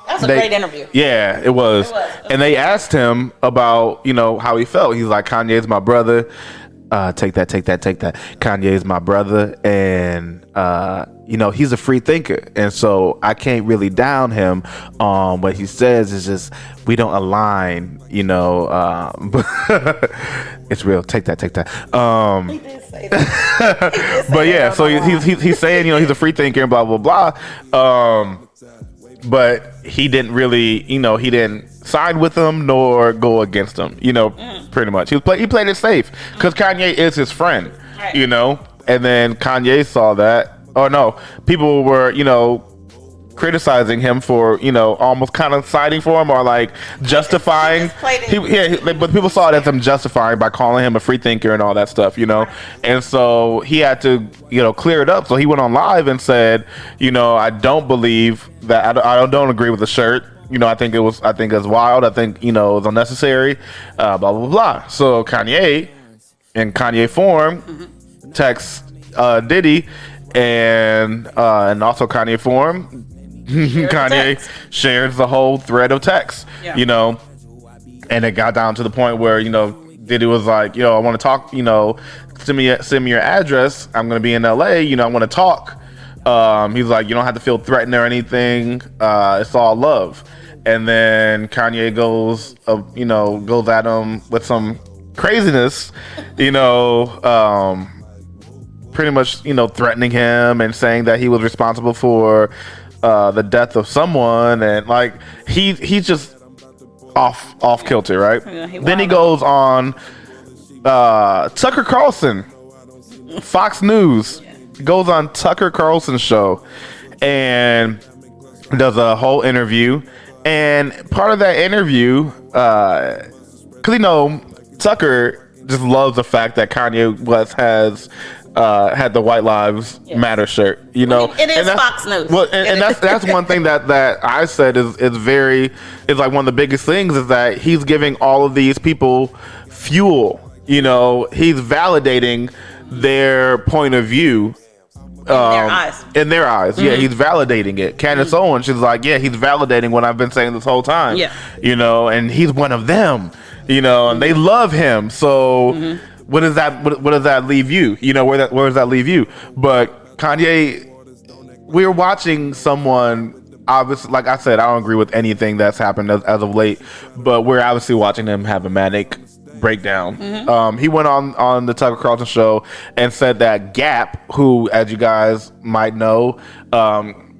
that was a great interview. Yeah, it was. And they asked him about, how he felt. He's like, Kanye's my brother. Take that. Kanye's my brother. And, he's a free thinker. And so I can't really down him on what he says. It's just, we don't align, it's real. Take that. He did say that. But yeah, so he's saying, he's a free thinker and blah, blah, blah. But he didn't really, he didn't side with him nor go against him, pretty much. He played it safe because Kanye is his friend, right. And then Kanye saw that. Oh, no. People were, criticizing him for, almost kind of siding for him or like justifying. But people saw it as him justifying by calling him a free thinker and all that stuff, And so he had to, clear it up. So he went on live and said, I don't believe that. I don't agree with the shirt. I think it's wild. I think, it was unnecessary. Blah, blah, blah. So Kanye, in Kanye form, texts Diddy and also Kanye form. Kanye shares the whole thread of text, and it got down to the point where, Diddy was like, I want to talk, send me your address. I'm going to be in LA. I want to talk. He's like, you don't have to feel threatened or anything. It's all love. And then Kanye goes at him with some craziness, pretty much, threatening him and saying that he was responsible for the death of someone, and like he's just off kilter, right? Yeah, then he goes on Tucker Carlson, Fox News, goes on Tucker Carlson's show and does a whole interview. And part of that interview, because Tucker just loves the fact that Kanye West has had the White Lives Matter shirt, It is Fox News. Well, and that's one thing that I said is like one of the biggest things is that he's giving all of these people fuel. He's validating their point of view. In their eyes. Mm-hmm. Yeah, he's validating it. Candace Owens, she's like, yeah, he's validating what I've been saying this whole time. Yeah. And he's one of them, and they love him. So what does that leave you? Where does that leave you? But Kanye, we're watching someone, obviously, like I said, I don't agree with anything that's happened as of late, but we're obviously watching him have a manic breakdown. He went on the Tucker Carlson show and said that Gap, who, as you guys might know,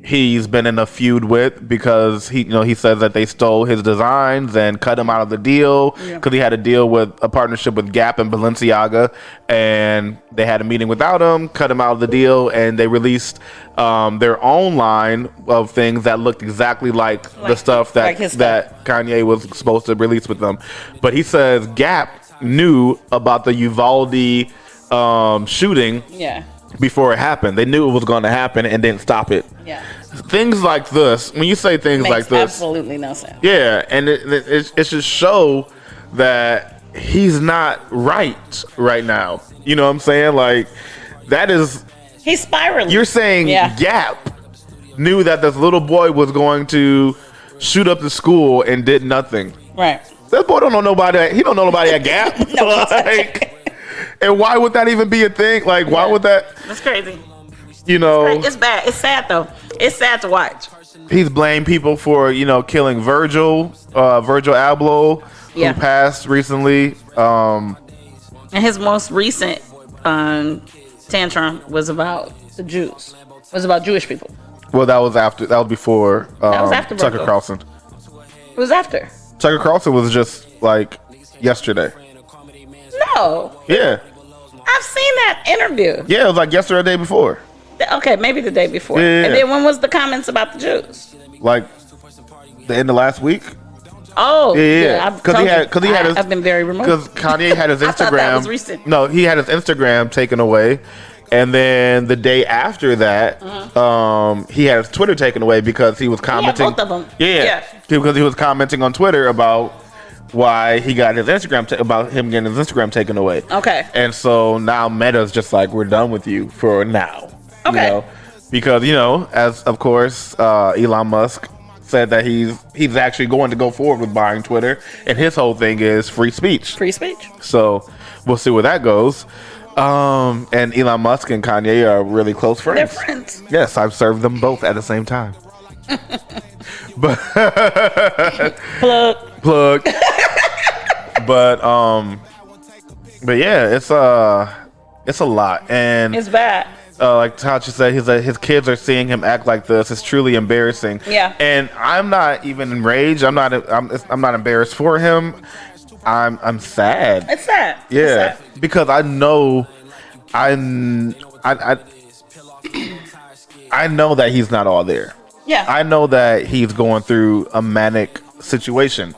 he's been in a feud with because he says that they stole his designs and cut him out of the deal because he had a deal with a partnership with Gap and Balenciaga, and they had a meeting without him, cut him out of the deal, and they released their own line of things that looked exactly like the stuff that Kanye was supposed to release with them. But he says Gap knew about the Uvalde shooting before it happened. They knew it was going to happen and didn't stop it. Yeah. Things like this, when you say things like this, absolutely no sense. Yeah, and it should show that he's not right now. You know what I'm saying? Like, that is... He's spiraling. You're saying Gap knew that this little boy was going to shoot up the school and did nothing. Right. That boy don't know nobody. He don't know nobody at Gap. No, and why would that even be a thing? Like, why would that? That's crazy. It's bad. It's sad though. It's sad to watch. He's blamed people for killing Virgil Abloh, who passed recently. And his most recent tantrum was about the Jews. It was about Jewish people. Well, that was after. That was before. That was after Tucker Broco. Carlson. It was after. Tucker Carlson was just like yesterday. No. Yeah. I've seen that interview. Yeah, it was like yesterday, or the day before. Okay, maybe the day before. Yeah. And then when was the comments about the Jews? Like the end of last week. Oh, Yeah. Because he had his. I've been very remote. Because Kanye had his Instagram. I thought that was recent. No, he had his Instagram taken away, and then the day after that, he had his Twitter taken away because he was commenting. both of them. Yeah. Because he was commenting on Twitter about why he got his Instagram about him getting his Instagram taken away. Okay. And so now Meta's just like, we're done with you for now. Okay. You know? Because as of course Elon Musk said that he's actually going to go forward with buying Twitter, and his whole thing is free speech. Free speech. So we'll see where that goes. And Elon Musk and Kanye are really close friends. They're friends. Yes, I've served them both at the same time. But plug. But yeah, it's a lot, and It's bad. like Tachi said, his kids are seeing him act like this. It's truly embarrassing. Yeah. And I'm not even enraged. I'm not embarrassed for him. I'm sad. It's sad. Yeah, It's sad. because I know I know that he's not all there. Yeah. I know that he's going through a manic situation.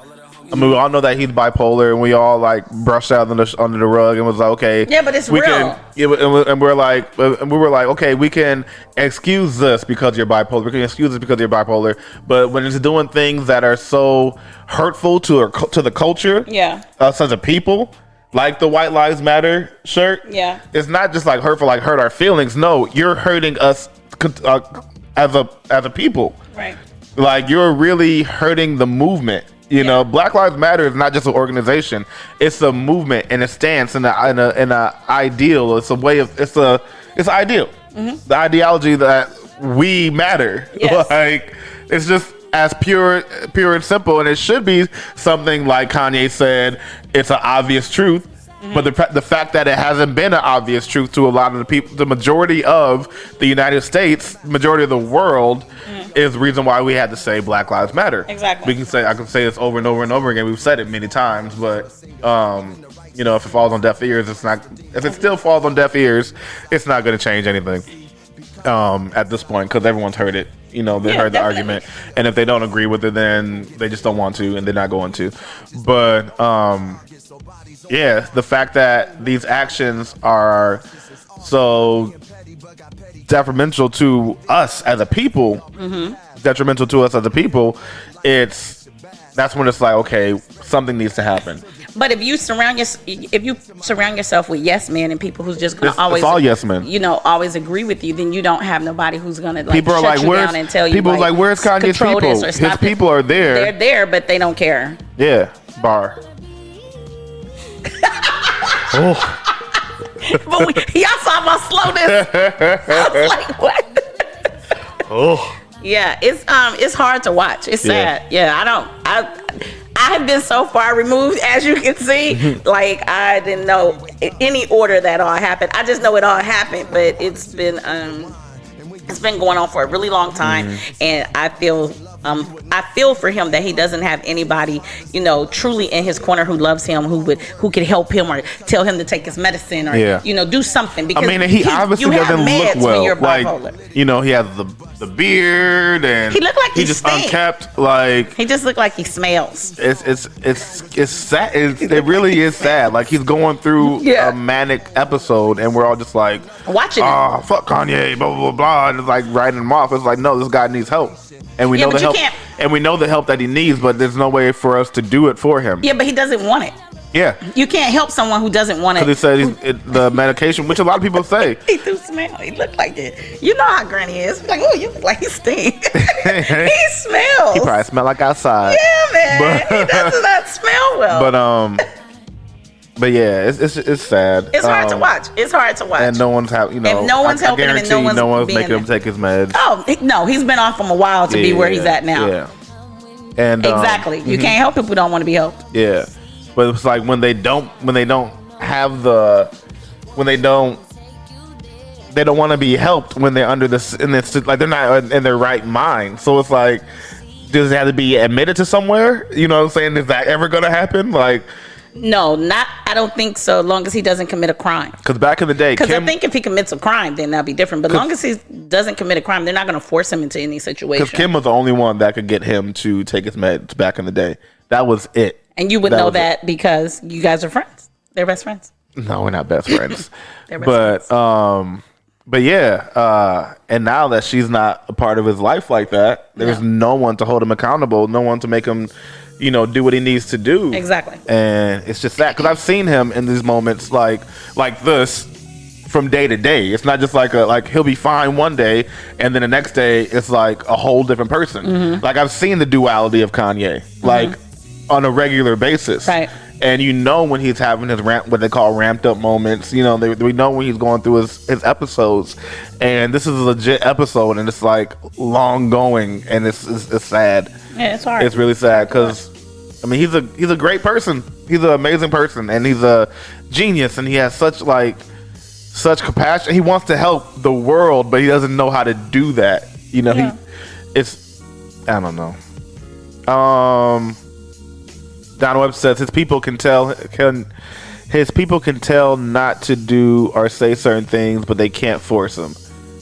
I mean, we all know that he's bipolar, and we all like brushed out under the rug and was like, okay, Yeah, but it's we real. and we were like, okay, we can excuse this because you're bipolar. We can excuse this because you're bipolar. But when it's doing things that are so hurtful to the culture, us as a people, like the White Lives Matter shirt, it's not just like hurtful, like hurt our feelings. No, you're hurting us as a people. Right. Like, you're really hurting the movement. You know, Black Lives Matter is not just an organization; it's a movement and a stance and a ideal. It's a way of it's an ideal. Mm-hmm. The ideology that we matter. Yes. Like, it's just as pure and simple, and it should be something like Kanye said. It's an obvious truth. But the fact that it hasn't been an obvious truth to a lot of the people, the majority of the United States, majority of the world, is the reason why we had to say Black Lives Matter. Exactly. I can say this over and over and over again. We've said it many times, but if it falls on deaf ears, it's not. If it still falls on deaf ears, it's not going to change anything at this point, because everyone's heard it. They heard the argument, and if they don't agree with it, then they just don't want to, and they're not going to. But yeah, the fact that these actions are so detrimental to us as a people, that's when it's like, okay, something needs to happen. But if you surround yourself with yes men and people who's just gonna It's all yes men, always agree with you, then you don't have nobody who's gonna people are shut like, you down and tell you, people like, where's Kanye's people? His people are there. They're there, but they don't care. Yeah, bar. But y'all saw my slowness. I was like, what? Yeah, it's hard to watch. It's sad. Yeah, I have been so far removed, as you can see. Like, I didn't know any order that all happened. I just know it all happened, but it's been going on for a really long time, and I feel for him that he doesn't have anybody, truly in his corner who loves him, who could help him or tell him to take his medicine or do something. Because he obviously doesn't look well. Like, he has the beard, and he looked like he just stinks. Unkept. Like, he just looked like he smells. It's sad. It really is sad. Like, he's going through a manic episode, and we're all just like watching. Oh, fuck Kanye, blah blah blah blah, and it's like writing him off. It's like, no, this guy needs help, and we know the help, and we know the help that he needs, but there's no way for us to do it for him. Yeah, but he doesn't want it. Yeah, you can't help someone who doesn't want it. Because he said the medication, which a lot of people say. He do smell. He look like it. You know how Granny is. Like, oh, you look like he stink. He smells. He probably smell like outside. Yeah, man. He does not smell well. But yeah, it's sad. It's hard to watch. It's hard to watch. And no one's helping. If no one's helping him, and no one's making him take his meds. Oh no, he's been off him a while to be where he's at now. Yeah. And exactly, you can't help people who don't want to be helped. Yeah. But it's like when they don't they don't want to be helped when they're under this, in this, like they're not in their right mind. So it's like, does it have to be admitted to somewhere? You know what I'm saying? Is that ever going to happen? Like, no, I don't think so, as long as he doesn't commit a crime. Because back in the day, I think if he commits a crime, then that'll be different. But as long as he doesn't commit a crime, they're not going to force him into any situation. Because Kim was the only one that could get him to take his meds back in the day. That was it. And you would know that because you guys are friends. They're best friends. No, we're not best friends. They're best friends. But yeah, and now that she's not a part of his life like that, there's no one to hold him accountable, no one to make him, do what he needs to do. Exactly. And it's just that, because I've seen him in these moments like this from day to day. It's not just like he'll be fine one day and then the next day it's like a whole different person. Mm-hmm. Like I've seen the duality of Kanye, like on a regular basis. Right. And when he's having his what they call ramped up moments, we know when he's going through his episodes. And this is a legit episode, and it's like long going, and it's sad. Yeah, it's hard. It's really sad because, he's a great person. He's an amazing person, and he's a genius, and he has such compassion. He wants to help the world, but he doesn't know how to do that. I don't know. Don Webb says his people can tell not to do or say certain things, but they can't force them.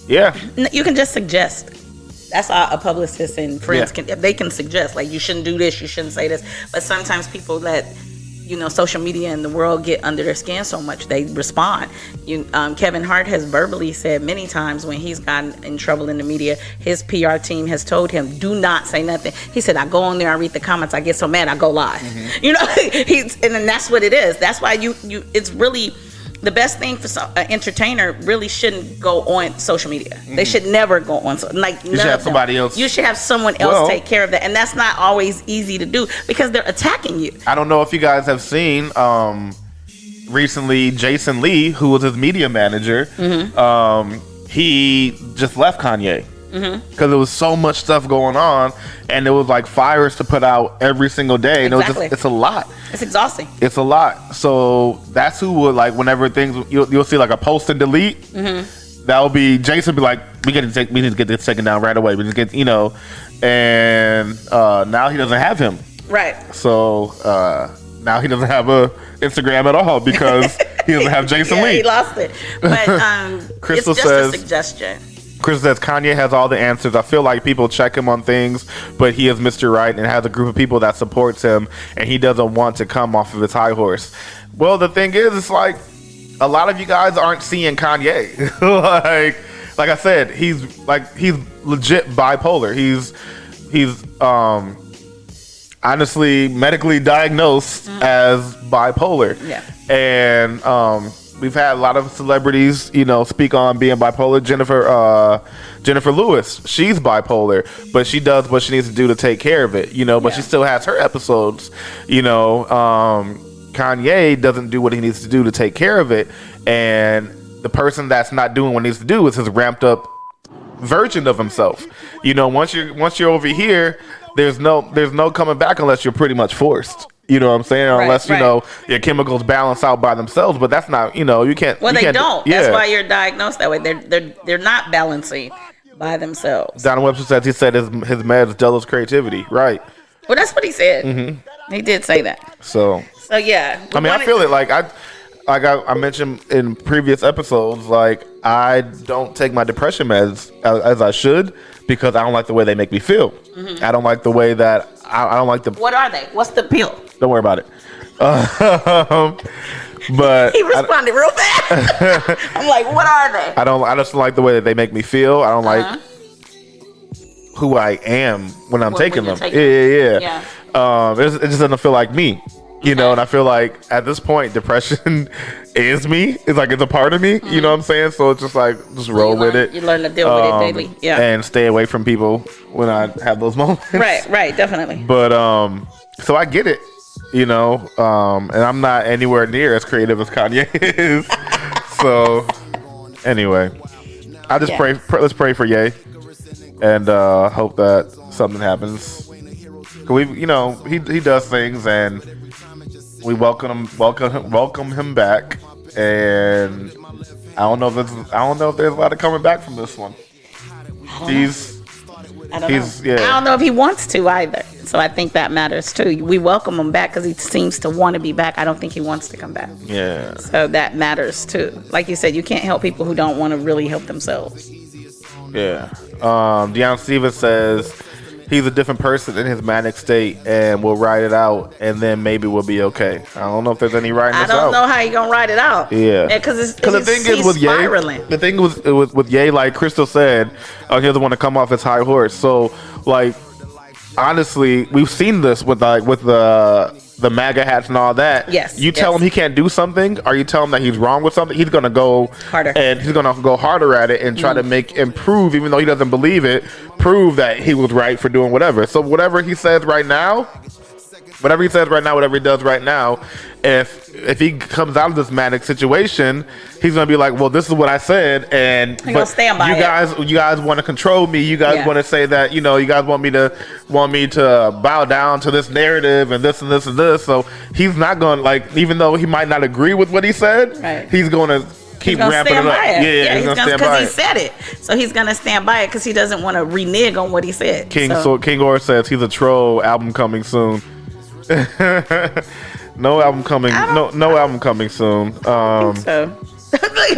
Yeah, you can just suggest. That's how a publicist and friends can suggest, like, you shouldn't do this, you shouldn't say this. But sometimes people let social media and the world get under their skin so much, they respond. Kevin Hart has verbally said many times when he's gotten in trouble in the media, his PR team has told him, do not say nothing. He said, I go on there, I read the comments, I get so mad, I go live. Mm-hmm. And then that's what it is. That's why it's really the best thing for an entertainer. Really shouldn't go on social media. Mm-hmm. They should never go on. You should have somebody else. You should have someone else take care of that, and that's not always easy to do because they're attacking you. I don't know if you guys have seen recently, Jason Lee, who was his media manager. Mm-hmm. He just left Kanye. Because there was so much stuff going on, and it was like fires to put out every single day. And exactly. It's a lot. It's exhausting. It's a lot. So that's who would, like, whenever things you'll see like a post and delete. Mm-hmm. That will be Jason. Be like, we need to get this taken down right away. We just get and now he doesn't have him. Right. So now he doesn't have a Instagram at all because he doesn't have Jason Lee. He lost it. But Crystal it's just says, a suggestion. Chris says Kanye has all the answers. I feel like people check him on things, but he is Mr. Right and has a group of people that supports him, and he doesn't want to come off of his high horse. Well, the thing is, it's like a lot of you guys aren't seeing Kanye. like I said, he's legit bipolar. He's honestly medically diagnosed as bipolar. Yeah. And we've had a lot of celebrities, speak on being bipolar. Jennifer Lewis, she's bipolar, but she does what she needs to do to take care of it, but she still has her episodes, Kanye doesn't do what he needs to do to take care of it. And the person that's not doing what he needs to do is his ramped up version of himself. Once you're over here, there's no coming back unless you're pretty much forced. You know what I'm saying? Right, unless, your chemicals balance out by themselves, but that's not, you can't. Well, they don't. Yeah. That's why you're diagnosed that way. They're not balancing by themselves. Don Webster says he said his meds dull his creativity. Right. Well, that's what he said. Mm-hmm. He did say that. So yeah. I feel it. Like I mentioned in previous episodes, like I don't take my depression meds as I should because I don't like the way they make me feel. Mm-hmm. I don't like the way that I don't like the. What are they? What's the pill? Don't worry about it. But he responded real fast. I'm like, what are they? I just don't like the way that they make me feel. I don't like who I am when I'm taking them. Yeah. It just doesn't feel like me. And I feel like at this point, depression is me. It's like it's a part of me. Mm-hmm. You know what I'm saying? So it's just like roll with it. You learn to deal with it daily. Yeah. And stay away from people when I have those moments. Right, definitely. But so I get it. And I'm not anywhere near as creative as Kanye is. So anyway, I just pray. Let's pray for Ye, and hope that something happens. He does things, and we welcome him back. And I don't know if there's a lot of coming back from this one. I don't know if he wants to either. So I think that matters too. We welcome him back because he seems to want to be back. I don't think he wants to come back. Yeah. So that matters too. Like you said, you can't help people who don't want to really help themselves. Yeah. Deion Stevens says he's a different person in his manic state and will ride it out, and then maybe we'll be okay. I don't know if there's any riding this out. I don't know how you're gonna ride it out. Yeah. Because the thing is with spiraling. Ye, the thing with Ye, like Crystal said, he doesn't want to come off his high horse. So, like, honestly, we've seen this with the MAGA hats and all that. Yes. You tell him he can't do something, or you tell him that he's wrong with something, he's gonna go harder, and he's gonna go harder at it and try to improve, even though he doesn't believe it. Prove that he was right for doing whatever. So whatever he says right now, whatever he does right now, if he comes out of this manic situation, he's gonna be like, well, this is what I said, and gonna stand by you guys want to control me. You guys want to say that, you guys want me to bow down to this narrative and this and this and this. So he's not going, like, even though he might not agree with what he said, he's going to keep ramping it up. Yeah, he's gonna stand by it. Because he said it. So he's gonna stand by it because he doesn't want to renege on what he said. King Or says he's a troll. Album coming soon. No album coming. No album coming soon. I think so.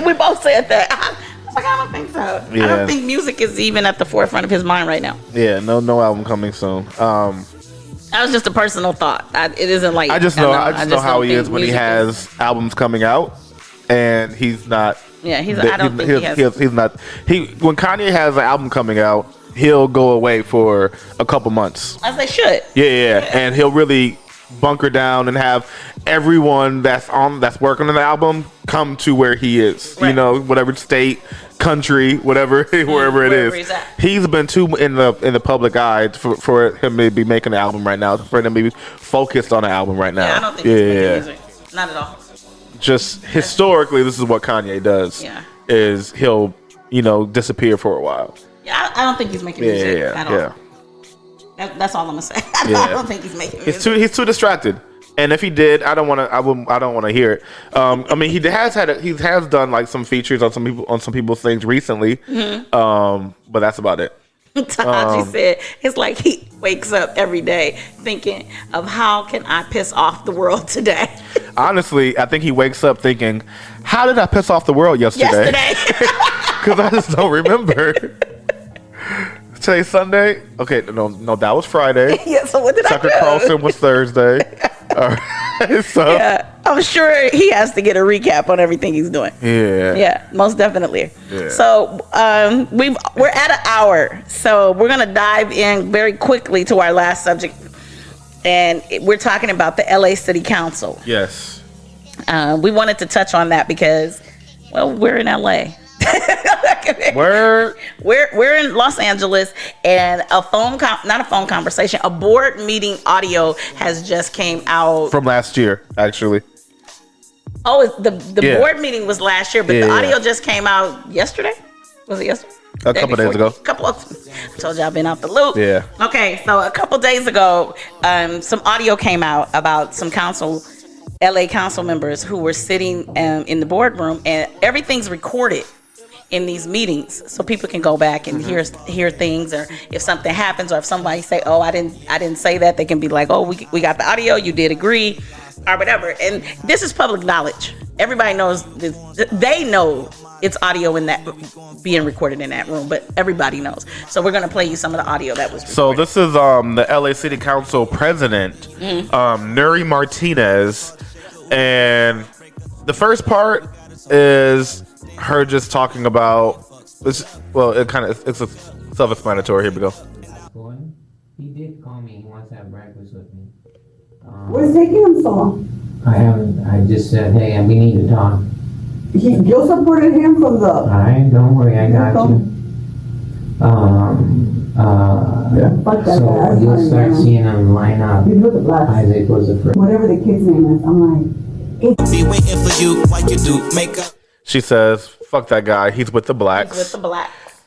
We both said that. I don't think so. Yeah. I don't think music is even at the forefront of his mind right now. Yeah, no album coming soon. That was just a personal thought. It isn't like I just know how he is when he has albums coming out, and he's not. Yeah, I don't think he has. He's not. When Kanye has an album coming out, he'll go away for a couple months. As they should. Yeah, and he'll really bunker down and have everyone that's working on the album come to where he is. Right. Whatever state, country, whatever, wherever it is. He's been too in the public eye for him to be making an album right now. For him to be focused on an album right now. Yeah, I don't think he's making music. Not at all. Just historically, this is what Kanye does. Yeah. Is he'll disappear for a while. Yeah, I don't think he's making music at all. Yeah. That's all I'm gonna say. I don't think he's making music. He's too distracted. And if he did, I don't want to hear it. I mean, he has done like some features on some people's things recently. Mm-hmm. But that's about it. Taji said it's like he wakes up every day thinking of how can I piss off the world today. Honestly, I think he wakes up thinking, how did I piss off the world yesterday? Because I just don't remember. Today's Sunday. Okay, no, that was Friday. Yeah, so what did Tucker I do? Carlson was Thursday. All right, so yeah, I'm sure he has to get a recap on everything he's doing. Yeah, most definitely. Yeah. So we're at an hour, so we're gonna dive in very quickly to our last subject, and we're talking about the LA City Council. Yes. We wanted to touch on that because, well, we're in LA. We're in Los Angeles, and a board meeting audio has just came out from last year, actually. Oh, the board meeting was last year, but the audio just came out yesterday. Was it yesterday? A couple days ago. I told you I've been out the loop. Yeah. Okay, so a couple days ago, some audio came out about some LA council members who were sitting in the boardroom, and everything's recorded in these meetings, so people can go back and hear things, or if something happens, or if somebody say, "Oh, I didn't say that," they can be like, "Oh, we got the audio. You did agree," or whatever. And this is public knowledge. Everybody knows this. They know it's audio in that being recorded in that room, but everybody knows. So we're gonna play you some of the audio that was recorded. So this is the LA City Council president, Nury Martinez, and the first part is her just talking about this. Well, it's self-explanatory. Here we go. He did call me. He wants to have breakfast with me. What's taking him so long? I haven't. I just said, hey, we need to talk. You supported him from the. All right, don't worry, I got you. So you'll start seeing him line up. Isaac was the first. Whatever the kid's name is, I'm like. Be waiting for you while you do makeup. She says, fuck that guy. He's with the blacks. He's with the blacks.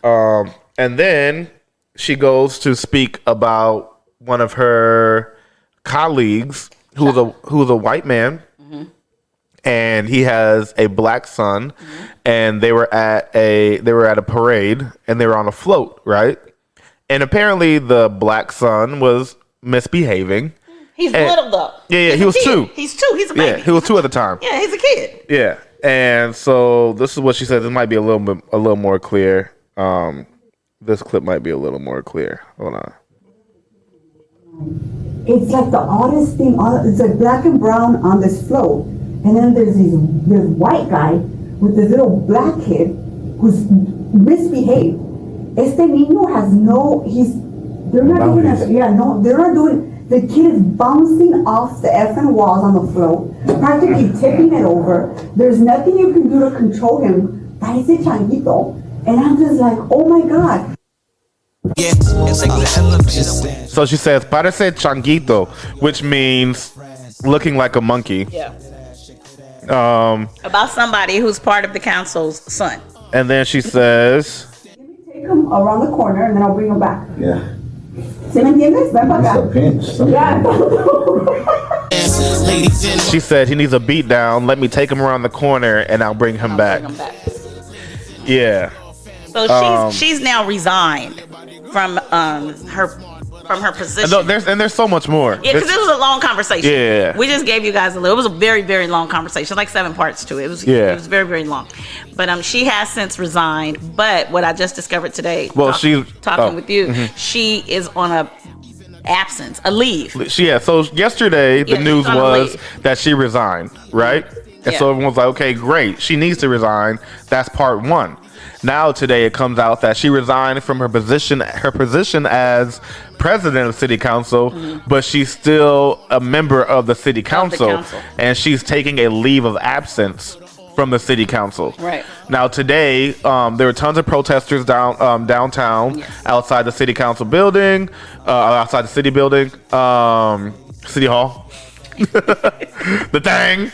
And then she goes to speak about one of her colleagues who's a white man. Mm-hmm. and he has a black son, and they were at a parade, and they were on a float, right? And apparently the black son was misbehaving. He's little though. Yeah, he was 2. He's 2. He's a baby. Yeah, he was 2 at the time. Yeah, he's a kid. Yeah, and so this is what she said. This might be a little more clear. This clip might be a little more clear. Hold on. It's like the oddest thing. It's like black and brown on this float, and then there's this white guy with this little black kid who's misbehaved. Este niño has they're not even, they're not doing, the kid is bouncing off the effing walls on the float, practically tipping it over. There's nothing you can do to control him. Parece changuito. And I'm just like, oh my God. So she says, parece changuito, which means looking like a monkey. Yeah. About somebody who's part of the council's son. And then she says, Take him around the corner and then I'll bring him back. Yeah. ¿Se me entiendes? Ven para acá. It's a pinch. Yeah. she said he needs a beat down. Let me take him around the corner and I'll bring him back. Yeah. So she's now resigned from her position. There's so much more. Yeah, because it was a long conversation. Yeah. We just gave you guys a little. It was a very, very long conversation, like 7 parts to it. It was very, very long. But she has since resigned. But what I just discovered today, talking with you, she is on a leave. So yesterday the news was that she resigned, right? And so everyone was like, okay, great. She needs to resign. That's part 1. Now today it comes out that she resigned from her position as president of city council, but she's still a member of the city council, and she's taking a leave of absence from the city council. Right. Now today, there were tons of protesters downtown, outside the city council building, outside the city building, city hall. The thing.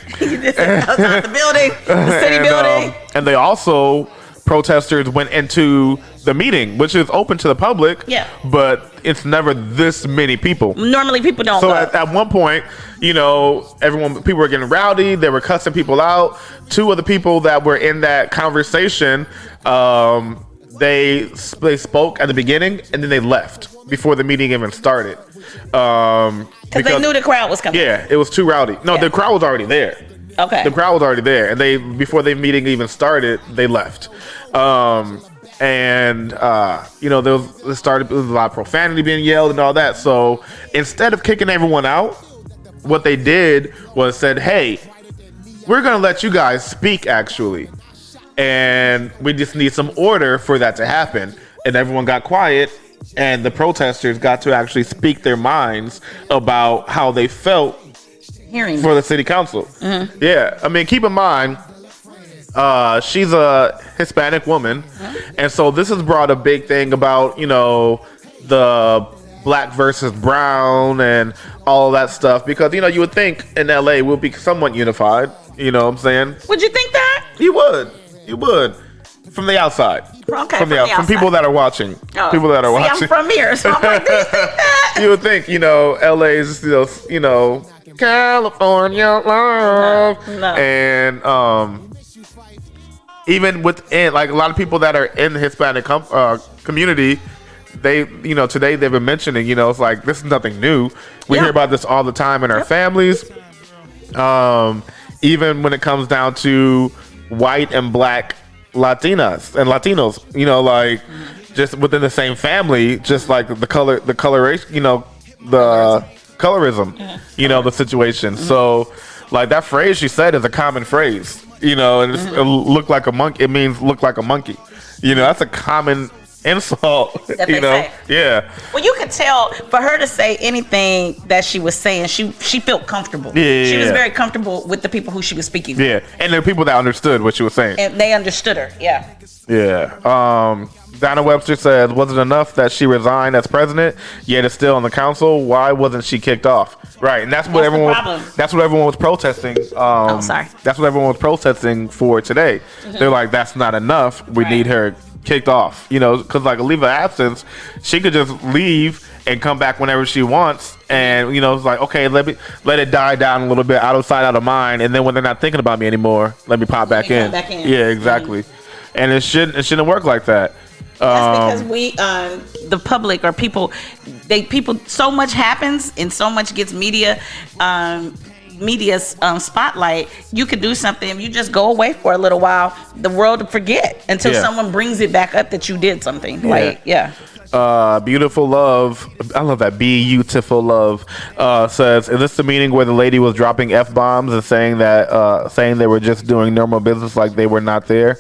Outside the building, the city building. And they also, protesters went into the meeting, which is open to the public. Yeah. But it's never this many people. Normally people don't. So at one point, people were getting rowdy. They were cussing people out. 2 of the people that were in that conversation, they spoke at the beginning and then they left before the meeting even started. Because they knew the crowd was coming. Yeah, it was too rowdy. No, the crowd was already there. Okay. The crowd was already there, and before the meeting even started, they left. There was a lot of profanity being yelled and all that. So instead of kicking everyone out, what they did was said, "Hey, we're gonna let you guys speak actually, and we just need some order for that to happen." And everyone got quiet, and the protesters got to actually speak their minds about how they felt for the city council. Mm-hmm. Yeah, I mean, keep in mind, she's a Hispanic woman, and so this has brought a big thing about the black versus brown and all of that stuff, because you would think in LA we'll be somewhat unified. You know what I'm saying? Would you think that? You would. From the outside. Okay, from people that are watching. People that are watching. I'm from here, so I'm like, do you think that? You would think, LA is still, California love. No. And even within, like, a lot of people that are in the Hispanic community, they, today they've been mentioning, it's like, this is nothing new. We hear about this all the time in our families. Even when it comes down to white and black Latinas and Latinos, just within the same family, just like the coloration, the colorism, the situation. So, like, that phrase she said is a common phrase, and it's, look like a monkey. It means look like a monkey. That's a common insult. That they say. Yeah. Well, you could tell for her to say anything that she was saying, she felt comfortable. She was very comfortable with the people who she was speaking to. Yeah, and there were people that understood what she was saying. And they understood her. Yeah. Yeah. Donna Webster said, was it enough that she resigned as president, yet is still on the council? Why wasn't she kicked off? Right, and that's what everyone was protesting. Sorry. That's what everyone was protesting for today. Mm-hmm. They're like, that's not enough. We need her kicked off, because like a leave of absence, she could just leave and come back whenever she wants, and it's like, okay, let it die down a little bit, out of sight, out of mind, and then when they're not thinking about me anymore, let me pop back in. Yeah, exactly. And it shouldn't work like that. That's because we, the public or people, so much happens and so much gets media's spotlight. You could do something if you just go away for a little while, the world will forget until someone brings it back up that you did something. Beautiful Love, I love that. Beautiful Love says, is this the meeting where the lady was dropping F-bombs and saying they were just doing normal business like they were not there?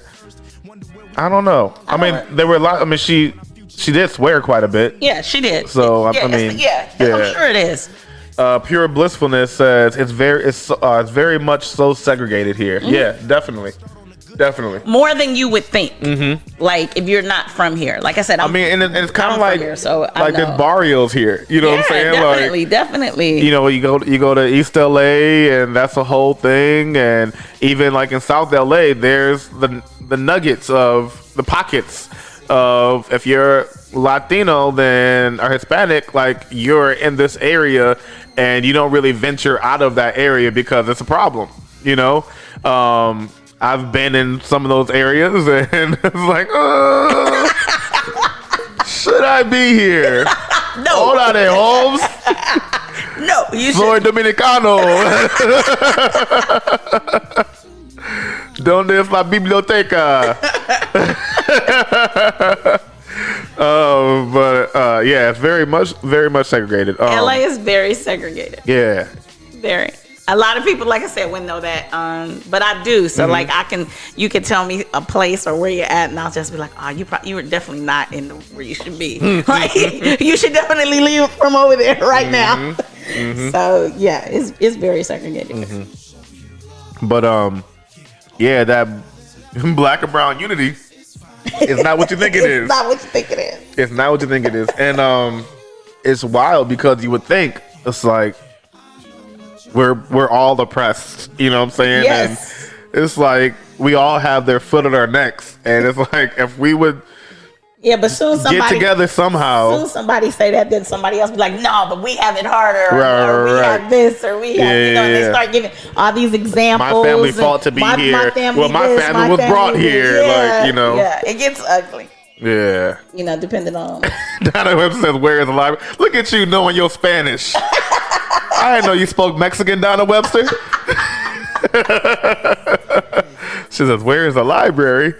I don't know. I mean, there were a lot. I mean, she did swear quite a bit. Yeah, she did. So I'm sure it is. Pure Blissfulness says it's very much so segregated here. Mm-hmm. Yeah, definitely. More than you would think. Mm-hmm. Like if you're not from here. Like I said, and it's kind of like here, so like there's barrios here. You know what I'm saying? Definitely. You go to East LA and that's a whole thing, and even like in South LA, there's the nuggets of the pockets of if you're Latino then or Hispanic, like you're in this area and you don't really venture out of that area because it's a problem. I've been in some of those areas and it's like, should I be here? No. Hold on there, Holmes. No, you Soy Dominicano. Donde es la biblioteca? It's very much segregated. LA is very segregated. Yeah. Very. A lot of people, like I said, wouldn't know that, but I do. So, like, you can tell me a place or where you're at, and I'll just be like, "Oh, you were definitely not in where you should be. Like, you should definitely leave from over there right now." So, yeah, it's very segregated. But that black and brown unity is not what you think it is. It's not what you think it is. It's not what you think it is, and it's wild because you would think it's like. We're all oppressed, you know what I'm saying? Yes. And it's like we all have their foot on our necks, and it's like if we would but soon somebody get together somehow. Soon somebody say that, then somebody else be like, no, but we have it harder, or we have this, or we have, and they start giving all these exampons. My family fought to be here. My family was brought here. Yeah, it gets ugly. Yeah. Depending on. Donna Webb says, where is the library? Look at you knowing your Spanish. I didn't know you spoke Mexican, Donna Webster. She says, where is the library?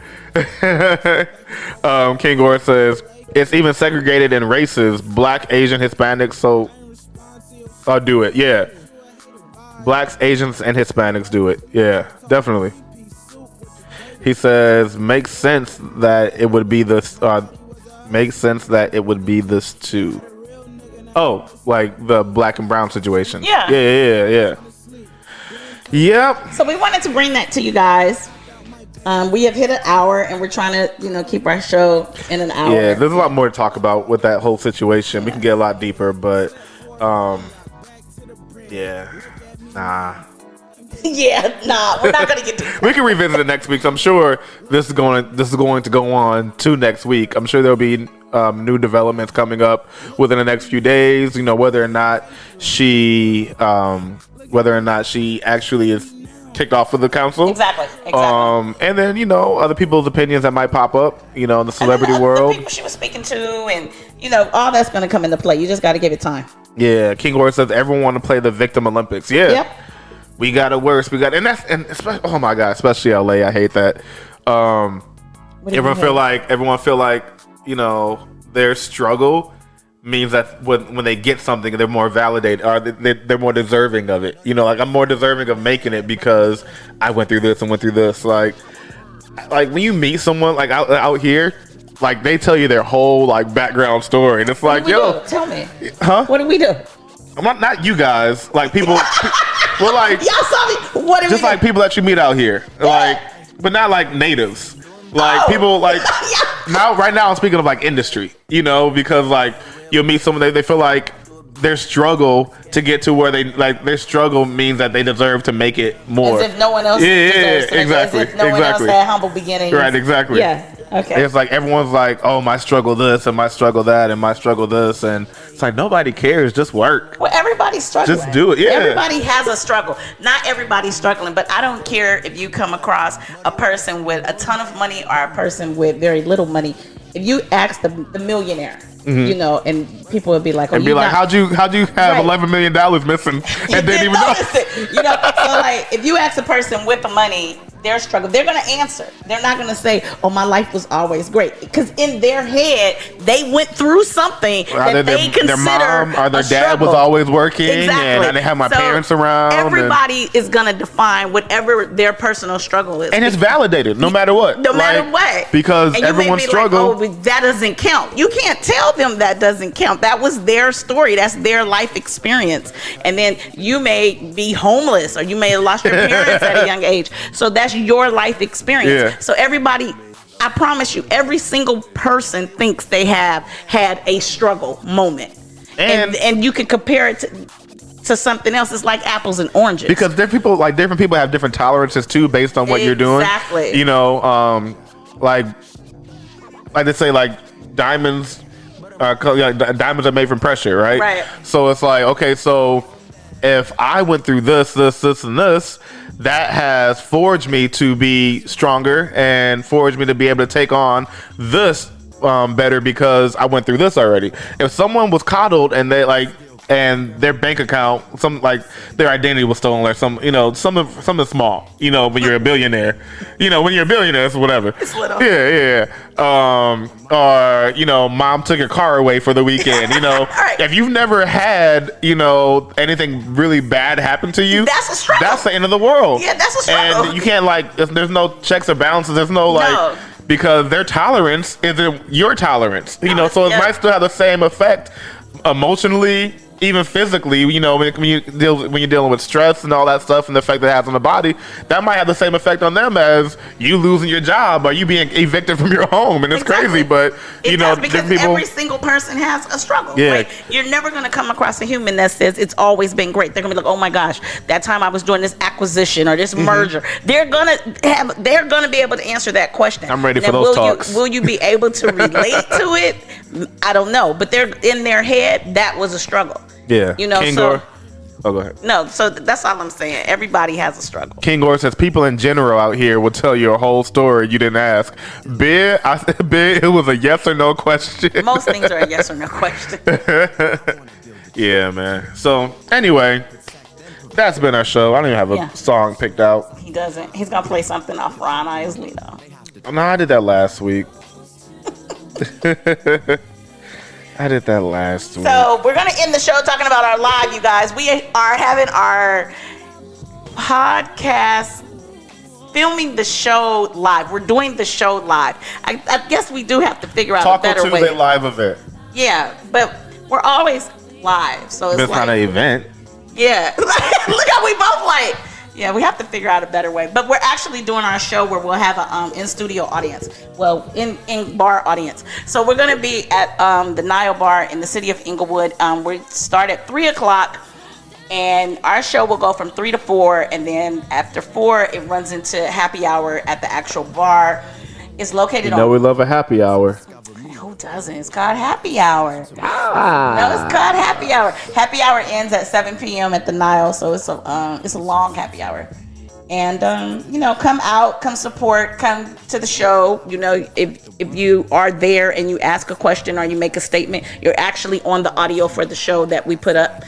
King Gore says, it's even segregated in races. Black, Asian, Hispanics, so I'll do it. Yeah. Blacks, Asians, and Hispanics do it. Yeah, definitely. He says, makes sense that it would be this too. Oh, like the black and brown situation. Yeah. Yep. So we wanted to bring that to you guys. We have hit an hour, and we're trying to, keep our show in an hour. Yeah, there's a lot more to talk about with that whole situation. We can get a lot deeper, but we're not gonna get to we can revisit it next week. So I'm sure this is going to go on to next week. I'm sure there'll be new developments coming up within the next few days. Whether or not she actually is kicked off of the council. Exactly. And then other people's opinions that might pop up. In the celebrity world. The people she was speaking to, and all that's going to come into play. You just got to give it time. Yeah. King Gore says everyone want to play the Victim Olympics. Yeah. Yep. We got it worse. Oh my God, especially LA. I hate that. Everyone feel like their struggle means that when they get something, they're more validated, or they're more deserving of it. Like I'm more deserving of making it because I went through this and went through this. Like when you meet someone like out here, like they tell you their whole like background story, and it's like, yo, tell me, huh? What do we do? I'm not you guys, like people. Well, like y'all saw me. What do just we like do? people that you meet out here, like, but not like natives. Like people like right now I'm speaking of like industry, because like you'll meet someone they feel like their struggle to get to where they like their struggle means that they deserve to make it more. As if no one else deserves to. Exactly. As if no one else had humble beginnings. Right, exactly. Yeah. Okay. It's like everyone's like, oh, my struggle this and my struggle that and my struggle this, and it's like nobody cares. Just work. Well, everybody's struggling. Just do it. Yeah. Everybody has a struggle. Not everybody's struggling, but I don't care if you come across a person with a ton of money or a person with very little money. If you ask the millionaire, you know, and people would be like, and be like, how'd you have $11 million missing and didn't even know it? You know, so like if you ask a person with the money their struggle, they're gonna answer. They're not gonna say, "Oh, my life was always great," because in their head they went through something that they consider their mom or their dad struggle. was always working, exactly. and I didn't have my parents around. Everybody is gonna define whatever their personal struggle is, and it's validated no matter what. No matter what, because everyone's struggle. Like, oh, that doesn't count. You can't tell them that doesn't count. That was their story. That's their life experience. And then you may be homeless, or you may have lost your parents at a young age. So that's your life experience. Yeah. So everybody, I promise you, every single person thinks they have had a struggle moment, and you can compare it to something else. It's like apples and oranges, because different people have different tolerances too, based on what you're doing. Exactly. You know, like they say, like diamonds are made from pressure, right? Right. So it's like, okay, so if I went through this, and this, that has forged me to be stronger and forged me to be able to take on this better because I went through this already. If someone was coddled and and their bank account, their identity was stolen, or something small, when you're a billionaire, when you're a billionaire, it's whatever. It's little. Yeah. Or, mom took your car away for the weekend, Right. If you've never had, anything really bad happen to you, that's a struggle. That's the end of the world. Yeah, that's a struggle. And you can't there's no checks or balances. There's no because their tolerance isn't your tolerance, so it might still have the same effect emotionally, even physically, when you're dealing with stress and all that stuff and the effect that it has on the body, that might have the same effect on them as you losing your job or you being evicted from your home. And it's crazy, but because every single person has a struggle. Yeah. Right? You're never going to come across a human that says it's always been great. They're going to be like, oh my gosh, that time I was doing this acquisition or this merger. They're going to be able to answer that question. I'm ready for those talks. Will you be able to relate to it? I don't know, but they're in their head. That was a struggle. Yeah. King Gore. Oh, go ahead. No, so that's all I'm saying. Everybody has a struggle. King Gore says people in general out here will tell you a whole story you didn't ask. Big, it was a yes or no question. Most things are a yes or no question. Yeah, man. So anyway, that's been our show. I don't even have a song picked out. He doesn't. He's gonna play something off Ron Isley though. No, I did that last week. I did that last week. So we're gonna end the show talking about our live, you guys. We are having our podcast, filming the show live. We're doing the show live. I guess we do have to figure out a better way. Taco Tuesday live event. Yeah, but we're always live, so it's not an event. Yeah, look how we both like. Yeah, we have to figure out a better way. But we're actually doing our show where we'll have a in-studio audience. Well, in bar audience. So we're going to be at the Nile Bar in the city of Inglewood. We start at 3 o'clock. And our show will go from 3 to 4. And then after 4, it runs into happy hour at the actual bar. It's located we love a happy hour. Who doesn't? It's called happy hour. No, it's called happy hour. Happy hour ends at 7 p.m. at the Nile, so it's a long happy hour. And come out, come support, come to the show. If you are there and you ask a question or you make a statement, you're actually on the audio for the show that we put up.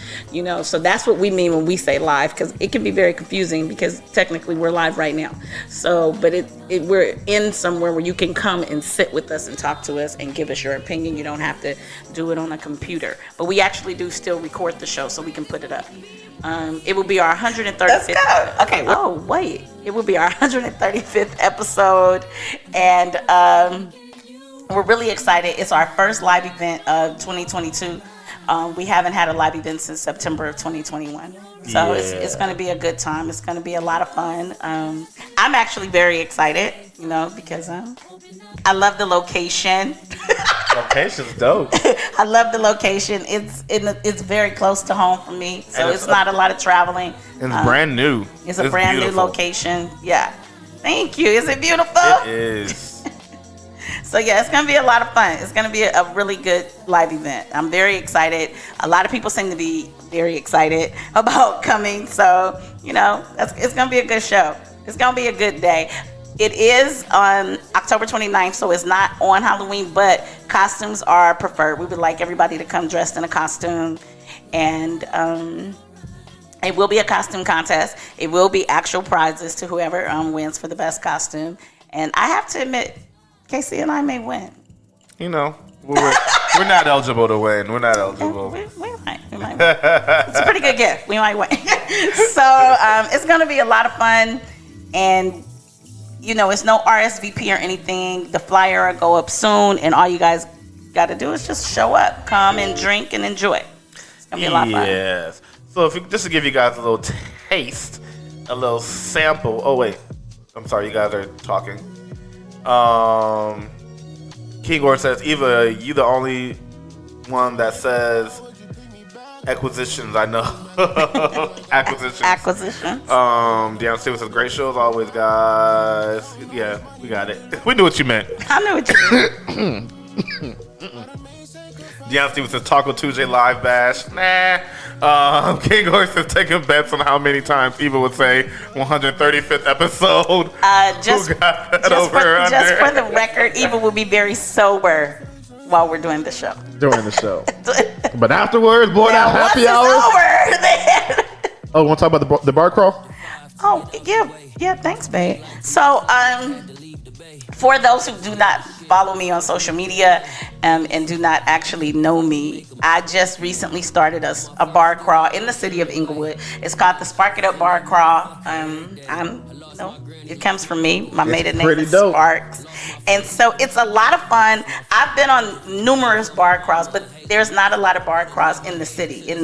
So that's what we mean when we say live, because it can be very confusing because technically we're live right now. So, but we're in somewhere where you can come and sit with us and talk to us and give us your opinion. You don't have to do it on a computer, but we actually do still record the show so we can put it up. It will be our 135th. Let's go. Okay. Oh, wait. It will be our 135th episode, and we're really excited. It's our first live event of 2022. We haven't had a live event since September of 2021. So it's going to be a good time. It's going to be a lot of fun. I'm actually very excited, because I love the location. Location's dope. I love the location. It's very close to home for me, so it's not a lot of traveling. It's brand new. It's a brand new location. Yeah. Thank you. Is it beautiful? It is. So yeah, it's gonna be a lot of fun. It's gonna be a really good live event. I'm very excited. A lot of people seem to be very excited about coming. So it's gonna be a good show. It's gonna be a good day. It is on October 29th, so it's not on Halloween, but costumes are preferred. We would like everybody to come dressed in a costume, and it will be a costume contest. It will be actual prizes to whoever wins for the best costume. And I have to admit, Casey and I may win. We're not eligible to win. We're not eligible. We might win. It's a pretty good gift. We might win. So it's going to be a lot of fun. And, it's no RSVP or anything. The flyer will go up soon. And all you guys got to do is just show up. Come and drink and enjoy. It's going to be a lot of fun. Yes. So just to give you guys a little taste, a little sample. Oh, wait. I'm sorry, you guys are talking. King Or says, Eva, you the only one that says acquisitions. I know. Acquisitions. Deanna Stevens says, great shows always, guys. Yeah, we got it. We knew what you meant. I knew what you meant. Deanna Stevens says, Taco Tuesday live bash. Nah. King Horse is taking bets on how many times Eva would say 135th episode. Just for the record, Eva will be very sober while we're doing the show. But afterwards, boy, that happy hour. Oh, want to talk about the bar crawl? Oh, yeah. Thanks, babe. So, for those who do not follow me on social media and do not actually know me, I just recently started a bar crawl in the city of Inglewood. It's called the Spark It Up Bar Crawl. It comes from me. My maiden name is Sparks. And so it's a lot of fun. I've been on numerous bar crawls, but there's not a lot of bar crawls in the city,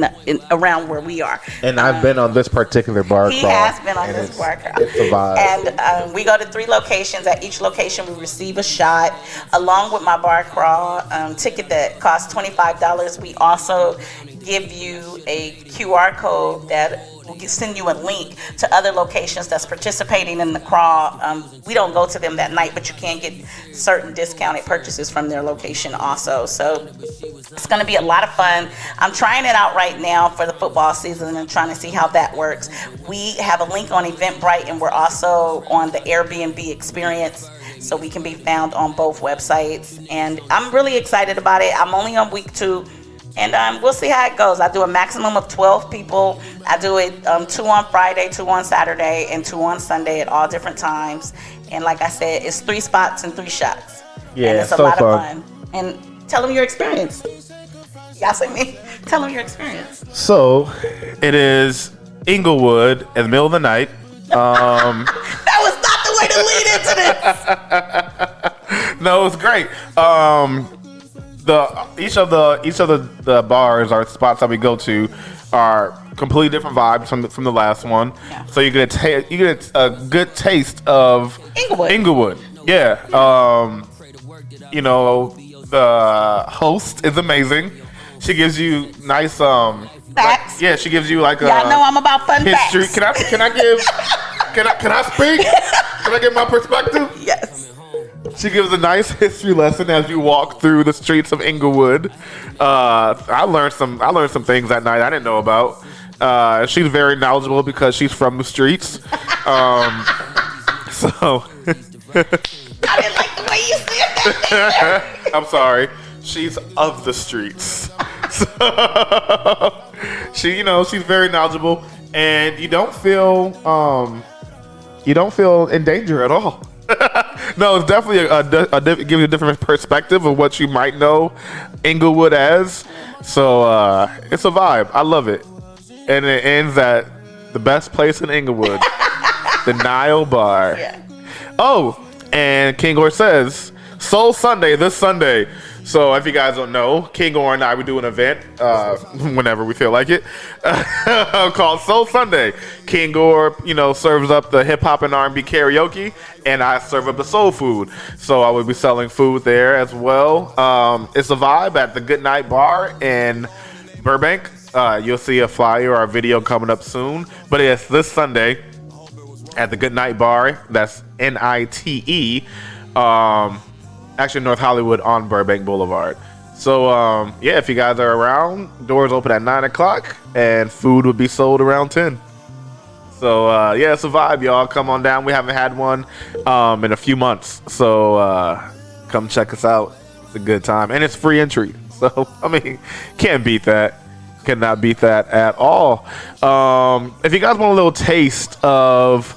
around where we are. And I've been on this particular bar crawl. He has been on this bar crawl. It's a vibe. And we go to 3 locations. At each location, we receive a shot. Along with my bar crawl ticket that costs $25, we also give you a QR code that will send you a link to other locations that's participating in the crawl. We don't go to them that night, but you can get certain discounted purchases from their location also. So it's going to be a lot of fun. I'm trying it out right now for the football season and trying to see how that works. We have a link on Eventbrite, and we're also on the Airbnb experience, so we can be found on both websites. And I'm really excited about it. I'm only on week 2. And we'll see how it goes. I do a maximum of 12 people. I do it 2 on Friday, 2 on Saturday, and 2 on Sunday at all different times. And like I said, it's 3 spots and 3 shots. Yeah, and it's a lot of fun. And tell them your experience. Y'all see me? Tell them your experience. So, it is Inglewood in the middle of the night. That was not the way to lead into this. No, it was great. Each of the bars or spots that we go to are completely different vibes from the last one. Yeah. So you get a good taste of Inglewood. Yeah. The host is amazing. She gives you nice facts. She gives you like y'all know I'm about fun history. Facts. Can I speak? Can I give my perspective? Yes. She gives a nice history lesson as you walk through the streets of Inglewood. I learned some things that night I didn't know about. She's very knowledgeable because she's from the streets. So I didn't like the way you said that. I'm sorry. She's of the streets. So she's very knowledgeable, and you don't feel in danger at all. No, it's definitely gives you a different perspective of what you might know Inglewood as. So it's a vibe. I love it, and it ends at the best place in Inglewood, the Nile Bar. Yeah. Oh, and King Or says Soul Sunday this Sunday. So if you guys don't know, King Or and I, we do an event whenever we feel like it called Soul Sunday. King Or, serves up the hip hop and R&B karaoke, and I serve up the soul food. So I will be selling food there as well. It's a vibe at the Good Night Bar in Burbank. You'll see a flyer or a video coming up soon, but it's this Sunday at the Good Night Bar. That's NITE. Actually, North Hollywood on Burbank Boulevard. So, yeah, if you guys are around, doors open at 9 o'clock, and food would be sold around 10. So, yeah, it's a vibe, y'all. Come on down. We haven't had one in a few months. So, come check us out. It's a good time. And it's free entry. So, I mean, can't beat that. Cannot beat that at all. If you guys want a little taste of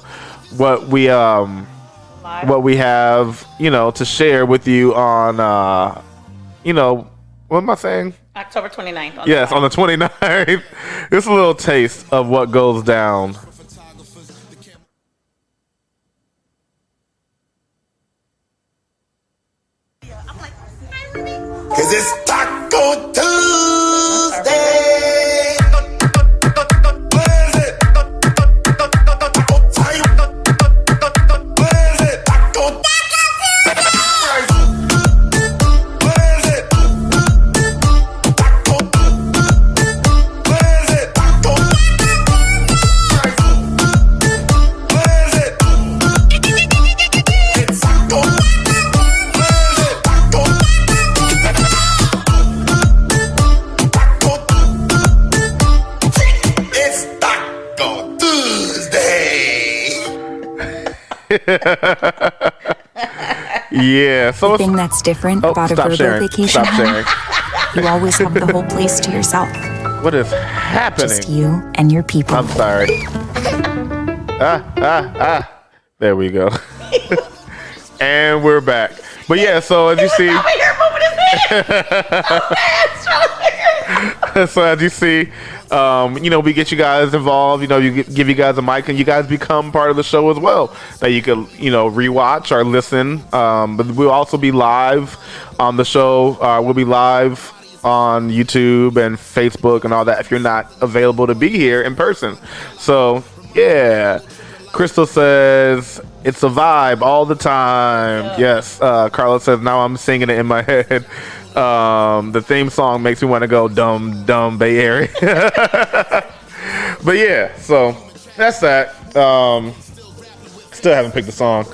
what we have, to share with you on, what am I saying? October 29th. Yes, on the 29th. It's a little taste of what goes down. Cause it's Taco Tuesday. Where is it? Taco time. Where is it? Taco. Where is it? Taco. Where is it? Taco. Where is it? It's Taco. Yeah, so the thing that's different about a Verbo vacation home, you always have the whole place to yourself. What is happening? Just you and your people. I'm sorry. There we go. And we're back. But yeah, so as you see, so as you see, we get you guys involved. Give you guys a mic, and you guys become part of the show as well. That you can, rewatch or listen. But we'll also be live on the show. We'll be live on YouTube and Facebook and all that if you're not available to be here in person. So yeah. Crystal says it's a vibe all the time. Yeah. Yes. Carla says now I'm singing it in my head. The theme song makes me want to go dumb Bay Area. But yeah, so that's that. Still haven't picked the song,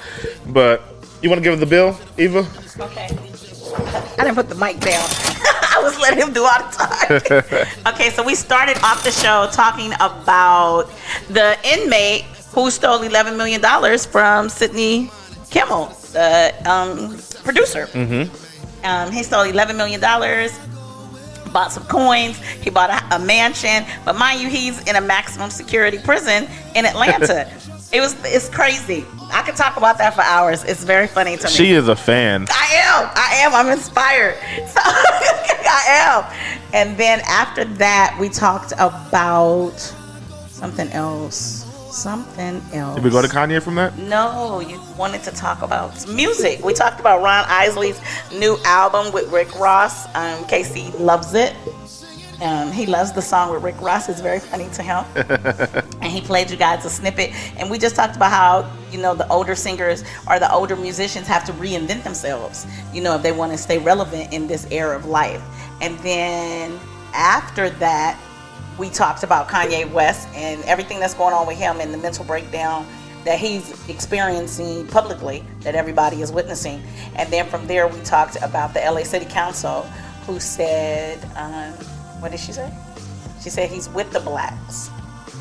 but you want to give it the bill, Eva? Okay. I didn't put the mic down. I was letting him do all the time. Okay, so we started off the show talking about the inmate who stole $11 million from Sidney Kimmel, the producer. Mm-hmm. He stole $11 million, bought some coins, he bought a mansion, but mind you, he's in a maximum security prison in Atlanta. It's crazy. I could talk about that for hours. It's very funny to me. She is a fan. I am. I'm inspired. So I am. And then after that, we talked about something else. Did we go to Kanye from that? No, you wanted to talk about music. We talked about Ron Isley's new album with Rick Ross. Casey loves it. He loves the song with Rick Ross. It's very funny to him. And he played you guys a snippet. And we just talked about how, the older singers or the older musicians have to reinvent themselves, if they want to stay relevant in this era of life. And then after that, we talked about Kanye West and everything that's going on with him and the mental breakdown that he's experiencing publicly that everybody is witnessing. And then from there, we talked about the LA City Council who said, what did she say? She said he's with the blacks.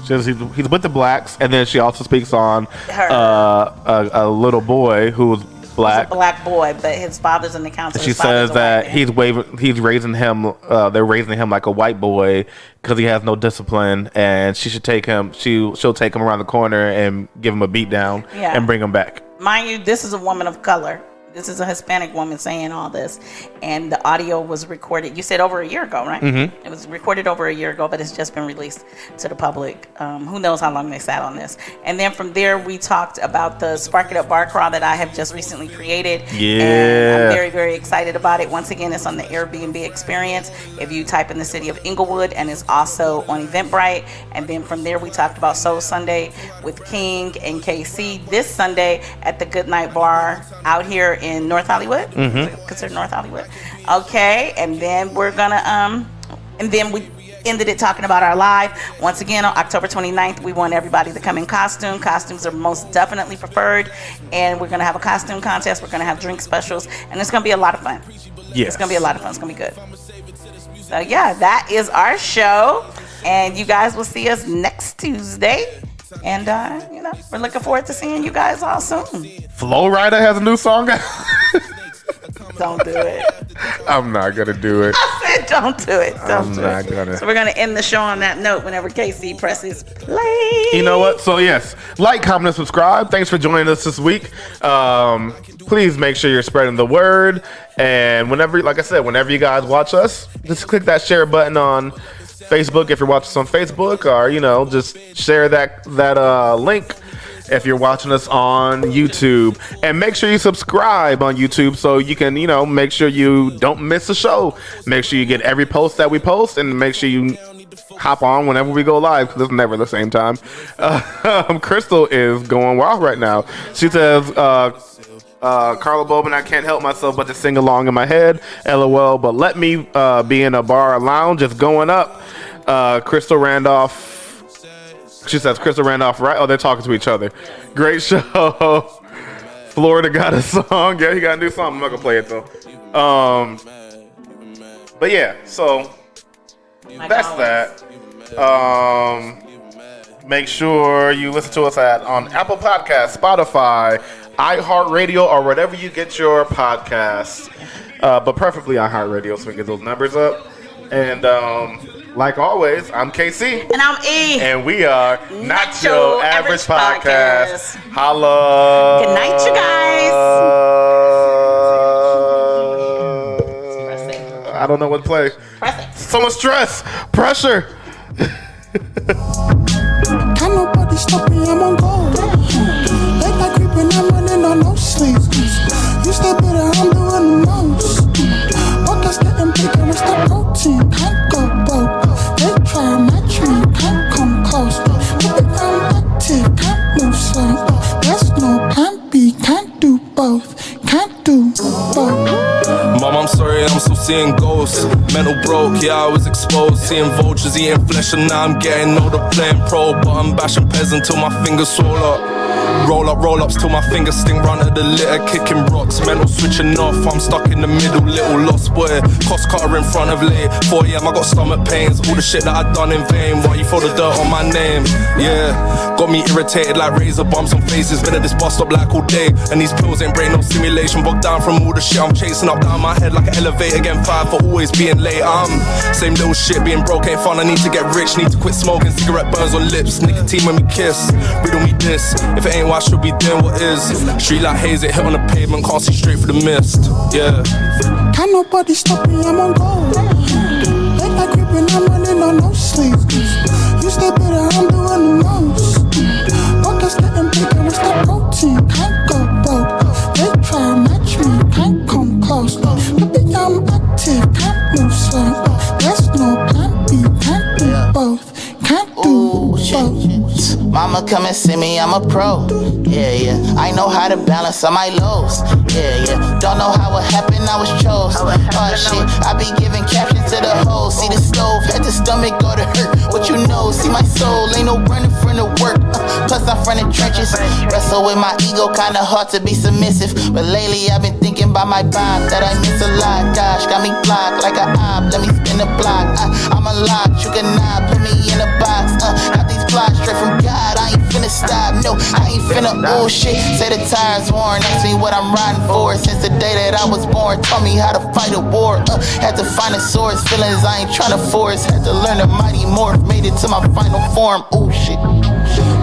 She says he's with the blacks, and then she also speaks on a little boy who was black. He's a black boy, but his father's in the council. She says that he's raising him. They're raising him like a white boy because he has no discipline, and she should take him. She'll take him around the corner and give him a beat down and bring him back. Mind you, this is a woman of color. This is a Hispanic woman saying all this, and the audio was recorded. You said over a year ago, right? Mm-hmm. It was recorded over a year ago, but it's just been released to the public. Who knows how long they sat on this? And then from there, we talked about the Spark It Up Bar Crawl that I have just recently created. Yeah, and I'm very, very excited about it. Once again, it's on the Airbnb experience. If you type in the city of Inglewood, and it's also on Eventbrite. And then from there, we talked about Soul Sunday with King and KC this Sunday at the Goodnight Bar out here in North Hollywood. Mm-hmm. Considered North Hollywood. Okay, and then we're gonna and then we ended it talking about our live. Once again, on October 29th, we want everybody to come in costume. Costumes are most definitely preferred. And we're going to have a costume contest. We're going to have drink specials. And it's going to be a lot of fun. Yes. It's going to be a lot of fun. It's going to be good. So, yeah, that is our show. And you guys will see us next Tuesday. And, we're looking forward to seeing you guys all soon. Flo Rida has a new song out. Don't do it. I'm not going to do it. I said don't do it. I'm not going to. So we're going to end the show on that note whenever KC presses play. You know what? So, yes. Like, comment, and subscribe. Thanks for joining us this week. Please make sure you're spreading the word. And whenever you guys watch us, just click that share button on Facebook if you're watching us on Facebook, or just share that link if you're watching us on YouTube. And make sure you subscribe on YouTube so you can make sure you don't miss a show. Make sure you get every post that we post, and make sure you hop on whenever we go live, because it's never the same time. Crystal is going wild right now. She says Carla Bobin, I can't help myself but to sing along in my head. LOL, but let me be in a bar or lounge. It's going up. Crystal Randolph. She says Crystal Randolph, right? Oh, they're talking to each other. Great show. Florida got a song. Yeah, he got a new song. I'm not gonna play it though. But yeah, so that's that. Make sure you listen to us on Apple Podcasts, Spotify, iHeartRadio, or whatever you get your podcasts. But preferably iHeartRadio so we can get those numbers up. And like always, I'm KC. And I'm E. And we are Not Your Average Podcast. Holla. Good night, you guys. I don't know what to play. So much stress. Pressure. Can't nobody stop me, I'm on gold. Like that creeping, I'm running on no sleep. You stay better, I'm doing the most. Walkers getting bigger, it's the protein. Can't go broke. They try to match me, can't come close. Baby, I'm active, can't move slow. There's no plan B, can't do both. Can't do both. Mom, I'm sorry, I'm still seeing ghosts. Mental broke, yeah, I was exposed. Seeing vultures eating flesh, and now I'm getting older playing pro. But I'm bashing peasant till my fingers swell up. Roll ups till my fingers sting. Run at the litter, kicking rocks. Mental switching off, I'm stuck in the middle. Little lost boy, cost cutter in front of late. 4 AM, I got stomach pains. All the shit that I done in vain. Why you throw the dirt on my name? Yeah, got me irritated like razor bumps on faces. Been at this bus stop like all day. And these pills ain't brain no simulation. Bogged down from all the shit I'm chasing up down my head like an elevator. Getting fired for always being late. Same little shit, being broke ain't fun. I need to get rich, need to quit smoking. Cigarette burns on lips, nicotine when we kiss. Riddle me this, if it ain't what I should be doing, what is? Street like haze, it hit on the pavement, can't see straight through the mist. Yeah. Can't nobody stop me, I'm on gold. Like that creeping, I'm running on no sleep. You stay better, I'm doing the most. Walkers getting bigger, it's the protein. Can't go broke. They try to match me, can't come close. Baby, I'm active, can't move slow. There's no plan B, can't do both. Can't do both. Mama come and see me, I'm a pro. Yeah. I know how to balance on my lows. Yeah. Don't know how it happened, I was chose. Oh shit, I be giving captions to the hoes. See the stove, had the stomach go to hurt. What you know, see my soul, ain't no running from the work. Plus I'm from the trenches. Wrestle with my ego, kinda hard to be submissive. But lately I've been thinking about my vibe that I miss a lot. Gosh, got me blocked like an op, let me spin the block. I'm unlocked, you cannot put me in a box. Got these plots straight from God, I ain't finna stop. No, I ain't finna bullshit. Say the tires worn, ask me what I'm riding for. Since the day that I was born, taught me how to fight a war. Had to find a source, feelings I ain't tryna force. Had to learn a mighty morph, made it to my final form. Oh shit.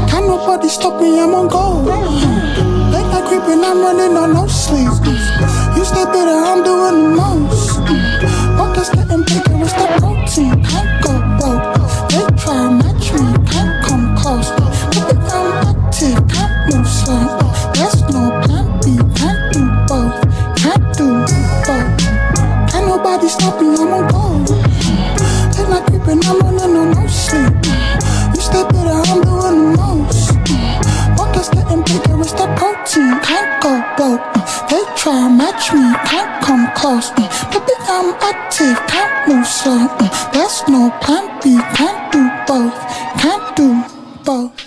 Can't nobody stop me, I'm on gold. Like that creeping, I'm running on no sleep. You stay better, I'm doing the most. Walkers getting bigger, it's the protein. Can't go broke. They try to match me, can't come close. Baby, I'm active, can't move slow. There's no plan B, can't do both. Can't do both. Can't nobody stop me, I'm on gold. Like that creeping, I'm running on no sleep. You stay better, I'm doing the most. Walkers getting bigger, it's the protein. Can't go broke. They try to match me, can't come close. Baby, I'm active, can't move slow. There's no plan B, 2, 4.